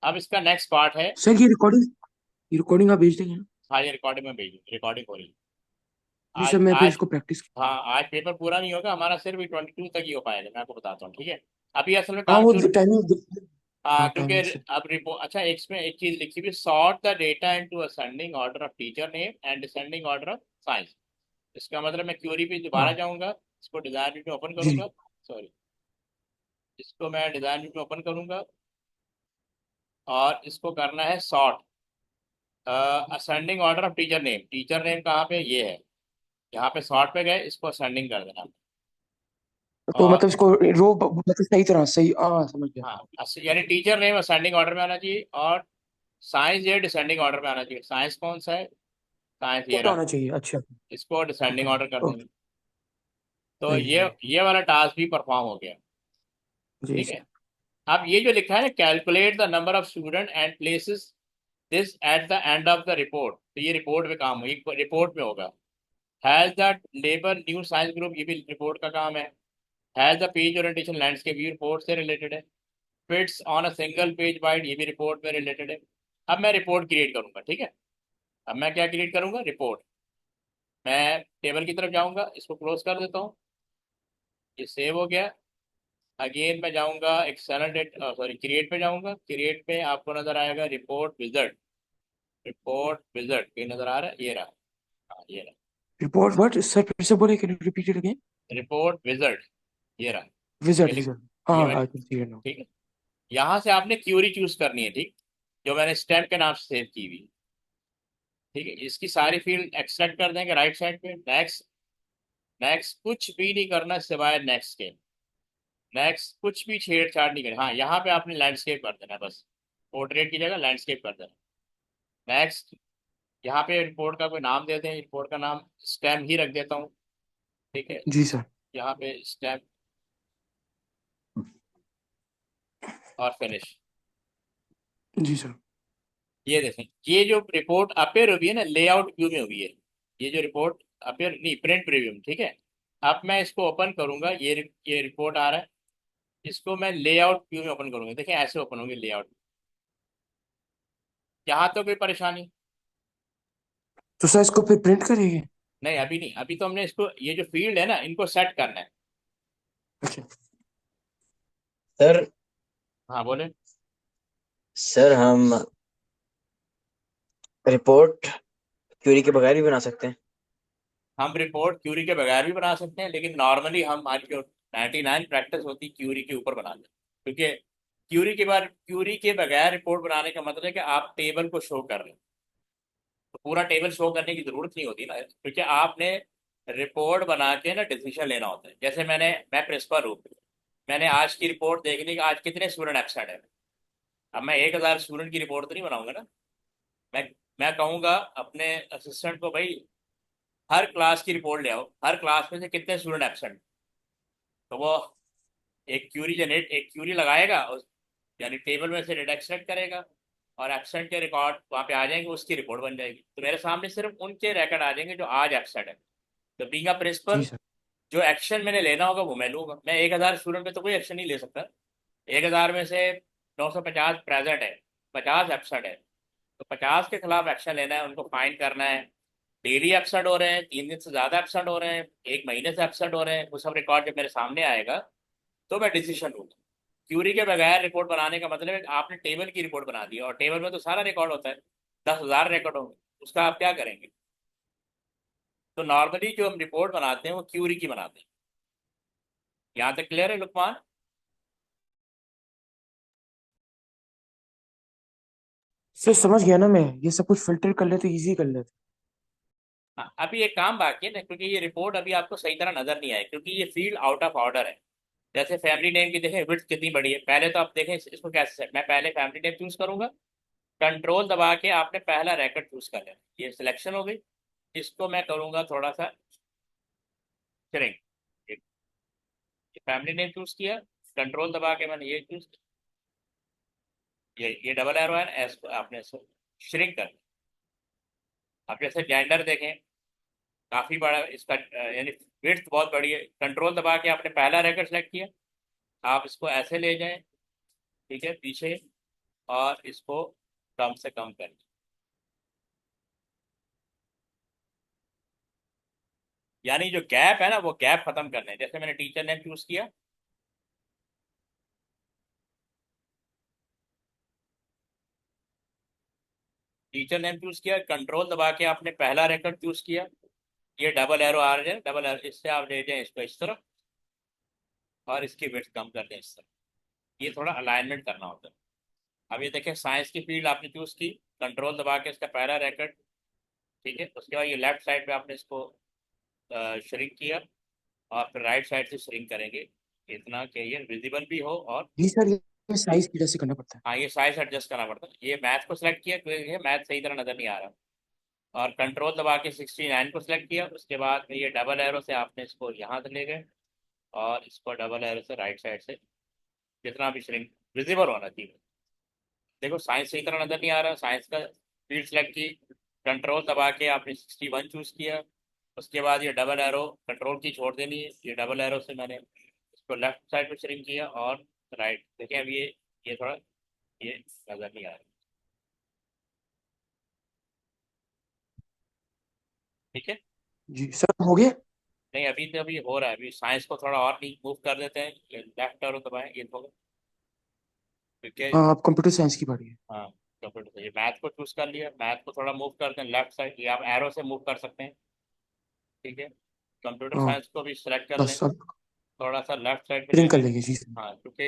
अब इसका नेक्स्ट पार्ट है। सर ये रिकॉर्डिंग आप भेज देंगे ना? हाँ, ये रिकॉर्डिंग में भेजूँ, रिकॉर्डिंग हो रही है। जी आज सर, मैं फिर आज इसको प्रैक्टिस। हाँ, आज पेपर पूरा नहीं होगा हमारा, सिर्फ 22 तक ही हो पाएगा, मैं आपको बताता हूँ। ठीक है, अभी असल में हाँ, काम वो शुरू। टाइमिंग। हाँ, हाँ, क्योंकि टाइमिंग से। अब रिपोर्ट, अच्छा, एक इसमें एक चीज लिखी हुई, sort the data into ascending order of teacher name and descending order of science. इसका मतलब मैं क्यूरी पे दोबारा हाँ। जाऊंगा, इसको डिजाइन व्यू में ओपन जी। करूंगा। सॉरी, इसको मैं डिजाइन व्यू में ओपन करूंगा और इसको करना है sort ascending order of teacher name. Teacher name कहाँ पे, ये है, यहाँ पे सॉर्ट पे गए, इसको असेंडिंग कर देना। तो और मतलब इसको मतलब सही तरह सही, हाँ समझ गया। हाँ, यानी टीचर नेम असेंडिंग ऑर्डर में आना चाहिए और साइंस ये डिसेंडिंग ऑर्डर में आना चाहिए। साइंस कौन सा है? साइंस ये ऊपर रहा, होना चाहिए, अच्छा। इसको डिसेंडिंग ऊपर। ऑर्डर कर देंगे। ओके। तो सही है। ये वाला टास्क भी परफॉर्म हो गया। जी ठीक है, सर। अब ये जो लिखा है ना, calculate the number of student and places this at the end of the report, तो ये रिपोर्ट में काम हो, एक रिपोर्ट में होगा। Has the labour new science group, ये भी रिपोर्ट का काम है। Has the page orientation landscape, ये रिपोर्ट से रिलेटेड है। Fits on a single page wide, ये भी रिपोर्ट में रिलेटेड है। अब मैं रिपोर्ट क्रिएट करूंगा। ठीक है, अब मैं क्या क्रिएट करूंगा, रिपोर्ट। मैं टेबल की तरफ जाऊंगा, इसको क्लोज कर देता हूँ, ये सेव हो गया। अगेन मैं जाऊंगा एक्सटर्नल डेट, सॉरी, क्रिएट पे जाऊंगा। क्रिएट पे आपको नजर आएगा रिपोर्ट विजर्ड। रिपोर्ट विजर्ड ये नजर आ रहा है, ये रहा। हाँ, ये रहा रिपोर्ट व्हाट सर? फिर से बोले, can you repeat it again? Report wizard, ये रहा। विजिट ये लिख, विजिट। हाँ ये हाँ, मैंने, I can see it now. ठीक है। यहाँ से आपने क्यूरी चूज करनी है, ठीक, जो मैंने स्टेम के नाम से सेव की हुई। ठीक है, इसकी सारी फील्ड एक्सट्रैक्ट कर देंगे राइट साइड पे। नेक्स्ट, नेक्स्ट कुछ भी नहीं करना सिवाय नेक्स्ट के। नेक्स्ट कुछ भी छेड़छाड़ नहीं करनी। हाँ, यहाँ पे आपने लैंडस्केप कर देना है बस, पोर्ट्रेट की जगह लैंडस्केप कर देना। नेक्स्ट, यहाँ पे रिपोर्ट का कोई नाम दे दें, रिपोर्ट का नाम स्टेम ही रख देता हूँ। ठीक है, जी सर। यहाँ पे स्टेम और फिनिश। जी सर। ये देखें, ये जो रिपोर्ट अपेयर हुई है ना, लेआउट व्यू में हुई है। ये जो रिपोर्ट अपेयर नहीं, प्रिंट प्रीव्यू में। ठीक है, अब मैं इसको ओपन करूंगा, ये रिपोर्ट आ रहा है, इसको मैं लेआउट व्यू में ओपन करूंगा। देखिए ऐसे ओपन होंगे लेआउट। यहाँ तो कोई परेशानी तो सर इसको फिर प्रिंट करेंगे? नहीं, अभी नहीं। अभी तो हमने इसको, ये जो फील्ड है ना, इनको सेट करना है। अच्छा। सर। हाँ, बोले। सर हम रिपोर्ट क्यूरी के बगैर भी बना सकते हैं। हम रिपोर्ट क्यूरी के बगैर भी बना सकते हैं, लेकिन नॉर्मली हम, हमारी जो 99 प्रैक्टिस होती है क्यूरी के ऊपर बनाते हैं, क्योंकि क्यूरी के बगैर रिपोर्ट बनाने का मतलब है कि आप टेबल को शो कर रहे हैं। तो पूरा टेबल शो करने की जरूरत नहीं होती ना, क्योंकि आपने रिपोर्ट बना के ना डिसीजन लेना होता है। जैसे मैं प्रिंसिपल हूँ, मैंने आज की रिपोर्ट देखनी कि आज कितने स्टूडेंट एब्सेंट है। अब मैं 1000 स्टूडेंट की रिपोर्ट तो नहीं बनाऊंगा ना। मैं मैं कहूँगा अपने असिस्टेंट को, भाई हर क्लास की रिपोर्ट ले आओ, हर क्लास में से कितने स्टूडेंट एब्सेंट। तो वो एक क्यूरी लगाएगा, यानी टेबल में से डेटा एक्सट्रैक्ट करेगा, और एब्सेंट के रिकॉर्ड वहाँ पे आ जाएंगे, उसकी रिपोर्ट बन जाएगी। तो मेरे सामने सिर्फ उनके रिकॉर्ड आ जाएंगे जो आज एब्सेंट है। तो बीइंग अ जी प्रिंसिपल, सर। जो एक्शन मैंने लेना होगा वो मैं लूंगा। मैं 1,000 स्टूडेंट पे तो कोई एक्शन नहीं ले सकता। 1,000 में से 950 प्रेजेंट है, 50 एब्सेंट है। तो 50 के खिलाफ एक्शन लेना है, उनको फाइन करना है। डेली एब्सेंट हो रहे हैं, 3 दिन से ज्यादा एब्सेंट हो रहे हैं, 1 महीने से एब्सेंट हो रहे हैं, वो सब रिकॉर्ड जब मेरे सामने आएगा तो मैं डिसीजन लूंगा। क्यूरी के बगैर रिपोर्ट बनाने का मतलब है कि आपने टेबल की रिपोर्ट बना दी, और टेबल में तो सारा रिकॉर्ड होता है, 10,000 रिकॉर्ड होंगे, उसका आप क्या करेंगे। तो नॉर्मली जो हम रिपोर्ट बनाते हैं वो क्यूरी की बनाते हैं। यहाँ तक क्लियर है लुकमान? सर समझ गया ना मैं, ये सब कुछ फिल्टर कर ले तो इजी कर लेते। हाँ, अभी एक काम बाकी है ना, क्योंकि ये रिपोर्ट अभी आपको सही तरह नजर नहीं आए, क्योंकि ये फील्ड आउट ऑफ ऑर्डर है। जैसे फैमिली नेम की देखें विड्थ कितनी बड़ी है, पहले तो आप देखें इसको कैसे मैं पहले फैमिली नेम चूज करूंगा, कंट्रोल दबा के आपने पहला रैकेट चूज कर लिया, ये सिलेक्शन हो गई। इसको मैं करूंगा थोड़ा सा श्रिंक। फैमिली नेम चूज किया, कंट्रोल दबा के मैंने ये चूज, ये डबल एरो है ना, आपने इसको श्रिंक कर दिया। अब जैसे जेंडर देखें, काफी बड़ा इसका यानी विड्थ बहुत बड़ी है, कंट्रोल दबा के आपने पहला रैकेट सेलेक्ट किया, आप इसको ऐसे ले जाएं, ठीक है, पीछे, और इसको कम से कम करें। यानी जो गैप है ना वो गैप खत्म करना है। जैसे मैंने टीचर नेम चूज किया, टीचर नेम चूज किया, कंट्रोल दबा के आपने पहला रिकॉर्ड चूज किया, ये डबल एरो आ रहा है, डबल एरो इससे आप ले जाएं इसको इस तरफ, और इसकी विड्थ कम कर दें इस तरफ। ये थोड़ा अलाइनमेंट करना होता है। अब ये देखें साइंस की फील्ड आपने चूज की, कंट्रोल दबा के इसका पहला रिकॉर्ड, ठीक है, उसके बाद ये लेफ्ट साइड पे आपने इसको श्रिंक किया, और फिर राइट साइड से श्रिंक करेंगे इतना कि ये विजिबल भी हो। और जी सर, ये साइज की वजह से करना पड़ता है। हाँ, ये साइज एडजस्ट करना पड़ता है। ये मैथ को सिलेक्ट किया क्योंकि मैथ सही तरह नजर नहीं आ रहा, और कंट्रोल दबा के 69 को सिलेक्ट किया। उसके बाद ये डबल एरो से आपने इसको यहाँ से ले गए, और इसको डबल एरो से राइट साइड से जितना भी श्रिंक विजिबल होना चाहिए। देखो साइंस सही तरह नजर नहीं आ रहा, साइंस का फील्ड सेलेक्ट की, कंट्रोल दबा के आपने 61 चूज किया। उसके बाद ये डबल एरो, कंट्रोल की छोड़ देनी है, ये डबल एरो से मैंने इसको लेफ्ट साइड पे श्रिंक किया, और राइट देखिए अब ये थोड़ा ये नजर नहीं आ रहा। ठीक है, जी सर, हो गया। नहीं अभी तो अभी हो रहा है, अभी साइंस को थोड़ा और नहीं मूव कर देते हैं, ये लेफ्ट एरो दबाएं, ये होगा क्योंकि हाँ, आप कंप्यूटर साइंस की बारी है। हाँ, कंप्यूटर ये मैथ को चूज कर लिया, मैथ को थोड़ा मूव करते हैं लेफ्ट साइड, ये आप एरो से मूव कर सकते हैं। ठीक है, कंप्यूटर हाँ, साइंस को भी सिलेक्ट कर लें, बस अब थोड़ा सा लेफ्ट साइड पे ले प्रिंट कर लें। लेंगे जी सर। हाँ, क्योंकि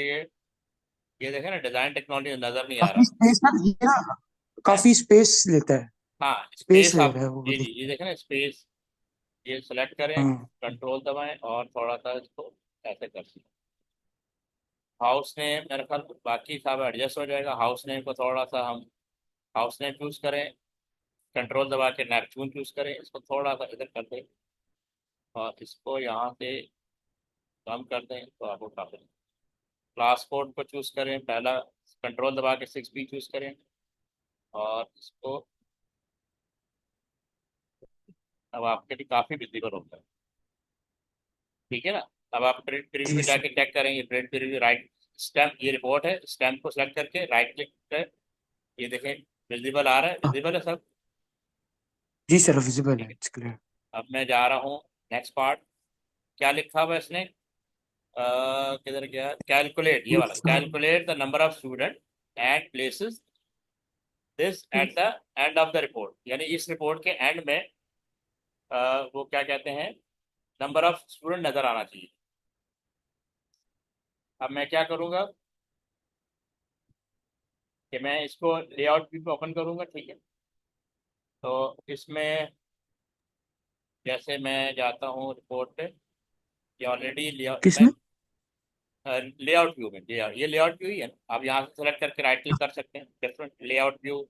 ये देखें ना, डिजाइन टेक्नोलॉजी नजर नहीं आ काफी रहा स्पेस ये ना, है। काफी स्पेस लेता है। हाँ, स्पेस स्पेस ले आप, रहा है वो, जी जी, मतलब। ये देखें ना स्पेस, ये सिलेक्ट करें, हाँ कंट्रोल दबाएं, और थोड़ा सा इसको ऐसे कर दें। हाउस नेम मेरे ख्याल बाकी सब एडजस्ट हो जाएगा। हाउस नेम को थोड़ा सा हम हाउस नेम चूज करें, कंट्रोल दबा के नेपच्यून चूज करें, इसको थोड़ा सा इधर कर दें, और इसको यहाँ से कम कर दें तो आपको काफी। क्लास कोड को चूज करें पहला, कंट्रोल दबा के 6B चूज करें, और इसको अब आपके लिए काफी विजिबल होता है। ठीक है ना। अब आप प्रिंट प्रीव्यू जी में सर। जाके चेक करेंगे, प्रिंट प्रीव्यू राइट स्टैम्प, ये रिपोर्ट है, स्टैम्प को सेलेक्ट करके राइट क्लिक करें, ये देखें विजिबल आ रहा है, हाँ, विजिबल है सब। जी सर, विजिबल ठीक है, है, इट्स क्लियर। अब मैं जा रहा हूँ नेक्स्ट पार्ट। क्या लिखा हुआ है इसने, किधर गया, कैलकुलेट, ये वाला, calculate the number of student and places this at the end of the report, यानी इस रिपोर्ट के एंड में वो क्या कहते हैं, नंबर ऑफ स्टूडेंट नजर आना चाहिए। अब मैं क्या करूँगा कि मैं इसको लेआउट व्यू पे ओपन करूँगा, ठीक है। तो इसमें जैसे मैं जाता हूँ रिपोर्ट पे, ये ऑलरेडी लेआउट मैं किसमें? लेआउट व्यू में, ये लेआउट व्यू ही है ना, आप यहाँ से सेलेक्ट करके राइट क्लिक कर सकते हैं, डिफरेंट लेआउट व्यू,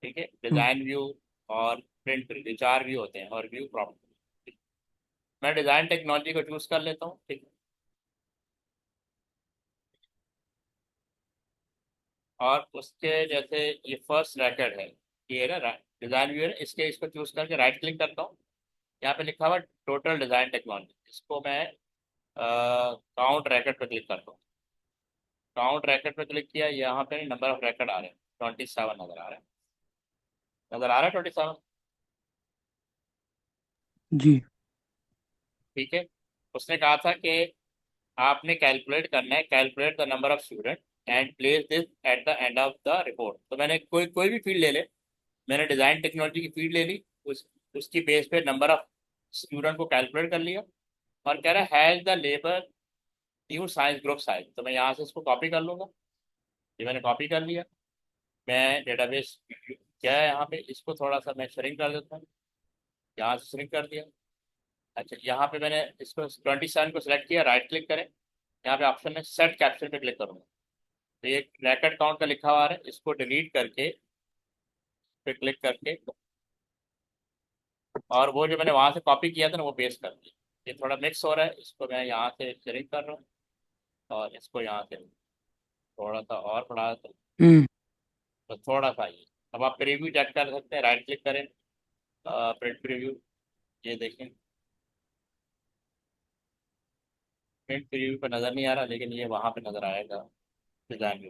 ठीक है, डिज़ाइन व्यू और प्रिंट व्यू, 4 व्यू होते हैं, और व्यू प्रॉपर्टी। मैं डिज़ाइन टेक्नोलॉजी को चूज़ कर लेता हूँ, ठीक है। और उसके जैसे ये फर्स्ट रैकेट है, ये है ना डिज़ाइन व्यू है ना, इसको चूज़ करके राइट क्लिक करता हूँ। यहाँ पे लिखा हुआ टोटल डिज़ाइन टेक्नोलॉजी, इसको मैं काउंट रैकेट पर क्लिक करता हूँ। काउंट रैकेट पर क्लिक किया, यहाँ पे नंबर ऑफ रैकेट आ रहे हैं, 27 नज़र आ रहा है। नज़र आ रहा है 27। जी। ठीक है। उसने कहा था कि आपने कैलकुलेट करना है, calculate the number of student and place this at the end of the report. तो मैंने कोई कोई भी फील्ड ले ले, मैंने डिज़ाइन टेक्नोलॉजी की फील्ड ले ली, उसकी बेस पे नंबर ऑफ स्टूडेंट को कैलकुलेट कर लिया, और कह रहा है has the labour new science group size. तो मैं यहाँ से इसको कॉपी कर लूँगा, ये मैंने कॉपी कर लिया। मैं डेटाबेस क्या है यहाँ पे, इसको थोड़ा सा मैं श्रिंक कर देता हूँ, यहाँ से श्रिंक कर दिया। अच्छा, यहाँ पे मैंने इसको 27 को सिलेक्ट किया, राइट क्लिक करें, यहाँ पे ऑप्शन है सेट कैप्शन पे क्लिक करूँगा। तो ये रैकेट काउंट का लिखा हुआ है, इसको डिलीट करके पे क्लिक करके, और वो जो मैंने वहाँ से कॉपी किया था ना वो पेस्ट कर दिया। ये थोड़ा मिक्स हो रहा है, इसको मैं यहाँ से शेयरिंग कर रहा हूँ, और इसको यहाँ से थोड़ा सा और बढ़ा देता हूँ, हम्म। तो थोड़ा सा ये। अब आप प्रीव्यू चेक कर सकते हैं, राइट क्लिक करें, प्रिंट प्रीव्यू, ये देखें, प्रिंट प्रीव्यू पर नज़र नहीं आ रहा, लेकिन ये वहाँ पे नज़र आएगा डिज़ाइन व्यू।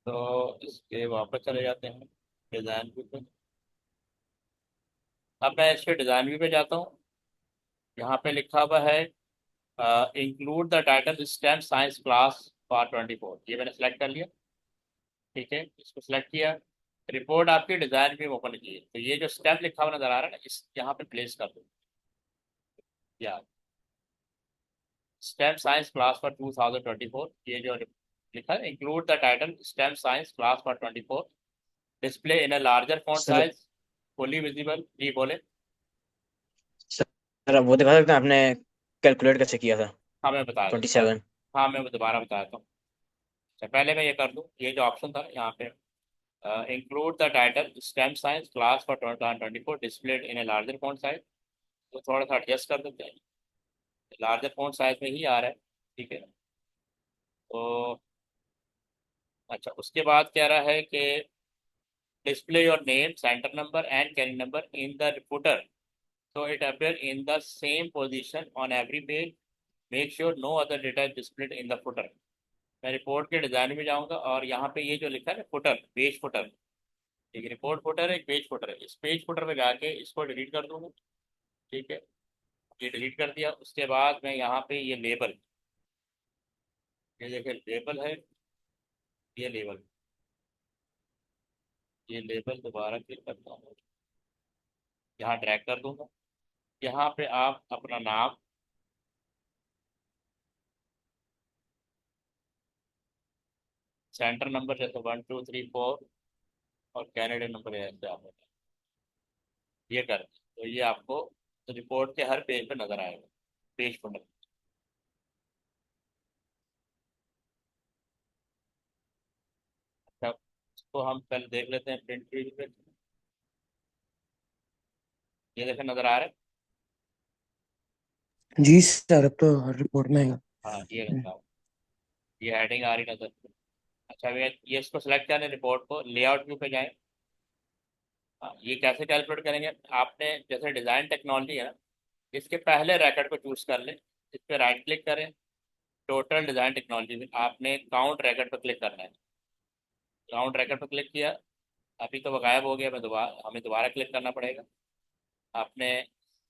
तो इसके वापस चले जाते हैं डिज़ाइन व्यू पे। अब मैं इसके डिज़ाइन व्यू पे जाता हूँ, यहाँ पे लिखा हुआ है include the title STEM science class for 24, ये मैंने सेलेक्ट कर लिया। ठीक है, इसको सेलेक्ट किया, रिपोर्ट आपकी डिज़ाइन व्यू ओपन की है, तो ये जो स्टेम लिखा हुआ नज़र आ रहा है ना, इस यहाँ पे प्लेस कर दो, या स्टेम साइंस क्लास फॉर 2024, ये जो लिखा है include the title STEM science class for 24, display in a larger font sir size, fully visible. जी बोले। सर आप वो दिखा सकते हैं आपने कैलकुलेट कैसे किया था? हाँ मैं बता ट्वेंटी देता हूँ। सेवन हाँ मैं दोबारा बताता हूँ। अच्छा, पहले मैं ये कर दूँ, ये जो ऑप्शन था यहाँ पे include the title STEM science class for 2024 displayed in a larger font size, तो थोड़ा सा एडजस्ट कर देते हैं, लार्जर फॉन्ट साइज में ही आ रहा है। ठीक है। तो अच्छा, उसके बाद कह रहा है कि display your name, center number and carry number in the footer so it appear in the same position on every page. Make sure no other data is displayed in the footer. मैं report के design में जाऊंगा, और यहाँ पे ये जो लिखा है ना फुटर, पेज फुटर, एक रिपोर्ट फुटर है, एक पेज फुटर है, इस पेज फुटर में जाके इसको डिलीट कर दूंगा। ठीक है, ये डिलीट कर दिया। उसके बाद मैं यहाँ पे ये लेबल, ये देखिए लेबल है, ये लेबल, ये लेबल दोबारा क्लिक करता हूँ, यहाँ ड्रैग कर दूंगा। यहाँ पे आप अपना नाम, सेंटर नंबर जैसे 1 2 3 4, और कैनेडियन नंबर ऐसे आप ये कर, तो ये आपको रिपोर्ट के हर पेज पे नजर आएगा, पेज पर नजर। अच्छा, इसको हम पहले देख लेते हैं प्रिंट पेज पे, ये देखें नजर आ रहा है। जी सर, अब तो हर रिपोर्ट में आएगा। हाँ ये नजर आ रहा है, ये हेडिंग आ रही नजर। अच्छा, ये इसको सेलेक्ट करें, रिपोर्ट को लेआउट व्यू पे जाएं। हाँ, ये कैसे कैलकुलेट करेंगे, आपने जैसे डिज़ाइन टेक्नोलॉजी है ना, इसके पहले रैकेट को चूज कर लें, इस पर राइट क्लिक करें, टोटल डिज़ाइन टेक्नोलॉजी में आपने काउंट रैकेट पर क्लिक करना है। काउंट रैकेट पर क्लिक किया, अभी तो वो गायब हो गया, मैं दोबारा, हमें दोबारा क्लिक करना पड़ेगा। आपने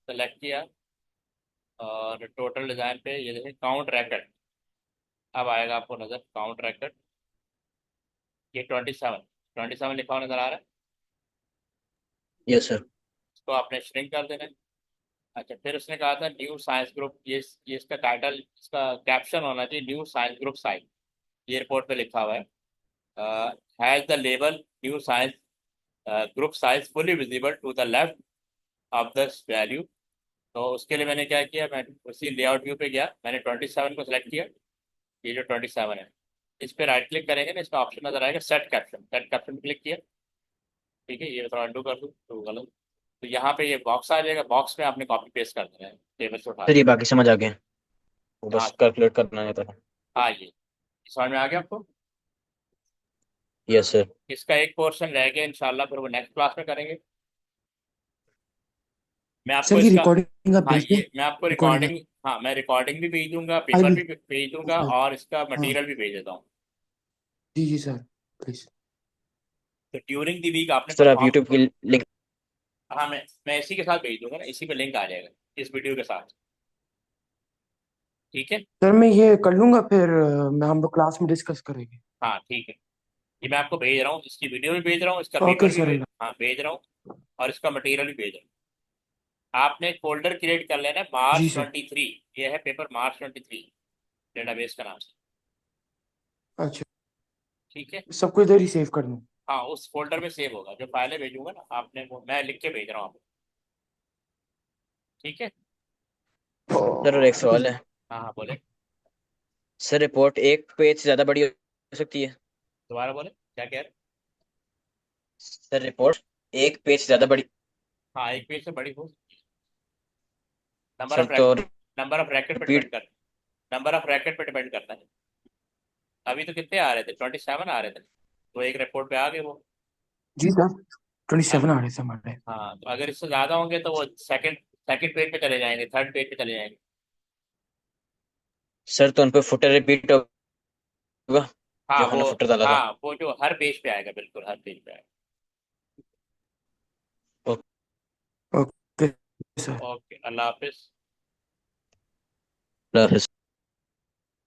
सेलेक्ट किया, और टोटल डिज़ाइन पे ये देखें काउंट रैकेट, अब आएगा आपको नज़र काउंट रैकेट, ये 27 लिखा हुआ नज़र आ रहा है, यस सर। इसको आपने श्रिंक कर देना है। अच्छा, फिर उसने कहा था न्यू साइंस ग्रुप, ये इसका टाइटल, इसका कैप्शन होना चाहिए न्यू साइंस ग्रुप साइज, ये रिपोर्ट पे लिखा हुआ है, has the label new science group size fully visible to the left of the value. तो उसके लिए मैंने क्या किया, मैं उसी लेआउट व्यू पे गया, मैंने 27 को सिलेक्ट किया, ये जो 27 है, इस पर राइट क्लिक करेंगे ना, इसका ऑप्शन नजर आएगा set caption, set caption click किया, ठीक है, ये थोड़ा अंडू कर दूँ तो गलत। तो यहाँ पे ये बॉक्स आ जाएगा, बॉक्स में आपने कॉपी पेस्ट कर देना है टेबल से उठा सर के। ये बाकी समझ आ गए, वो हाँ बस कैलकुलेट करना है था। हाँ, ये समझ में आ गया आपको। Yes sir. इसका एक पोर्शन रह गया इंशाल्लाह, फिर वो नेक्स्ट क्लास में करेंगे। मैं आपको सर ये इसका, रिकॉर्डिंग आप हाँ भेज दें। ये मैं आपको रिकॉर्डिंग रिकॉर्डिंग, हाँ मैं रिकॉर्डिंग भी भेज दूंगा, आई पेपर विल। भी भेज दूंगा, सर। और इसका हाँ मटेरियल भी भेज देता हूँ। जी जी सर, प्लीज। तो ड्यूरिंग द वीक आपने सर आप परफॉर्म, यूट्यूब की लिंक। हाँ मैं इसी के साथ भेज दूंगा ना, इसी पे लिंक आ जाएगा इस वीडियो के साथ। ठीक है। सर मैं ये कर लूंगा, फिर मैं हम लोग क्लास में डिस्कस करेंगे। हाँ ठीक है, ये मैं आपको भेज रहा हूँ, इसकी वीडियो भी भेज रहा हूँ, इसका ओके पेपर भी सर। हाँ भेज रहा हूँ, और इसका मटेरियल भी भेज रहा हूँ। आपने एक फोल्डर क्रिएट कर लेना है जी मार्च सर। 23, ये है पेपर मार्च 23, डेटाबेस का नाम से। अच्छा, ठीक है। सबको इधर ही सेव कर दूँ। हाँ उस फोल्डर में सेव होगा, जो फाइलें भेजूंगा ना आपने, वो मैं लिख के भेज रहा हूँ आपको। ठीक है। सर और एक ओके सवाल सर। है। हाँ हाँ बोले। सर रिपोर्ट एक पेज से ज्यादा बड़ी हो सकती है? दोबारा बोले, क्या कह रहे हैं? सर रिपोर्ट एक पेज से ज्यादा बड़ी। हाँ एक पेज से बड़ी हो सकती है, सर तो नंबर ऑफ रैकेट पे रिपीट। डिपेंड कर, नंबर ऑफ रैकेट पे डिपेंड करता है। अभी तो कितने आ रहे थे, 27 आ रहे थे, तो एक रिपोर्ट पे आ गए वो। जी सर, 27 अग- आ रहे थे हमारे। हाँ तो अगर इससे ज्यादा होंगे तो वो सेकंड सेकंड पेज पे चले जाएंगे, थर्ड पेज पे चले जाएंगे। सर तो उन पे फुटर रिपीट होगा, हाँ जो वो, हमने फुटर डाला था। हाँ वो जो हर पेज पे आएगा, बिल्कुल हर पेज पे आएगा। Okay sir. ओके, अल्लाह हाफिज। ओके।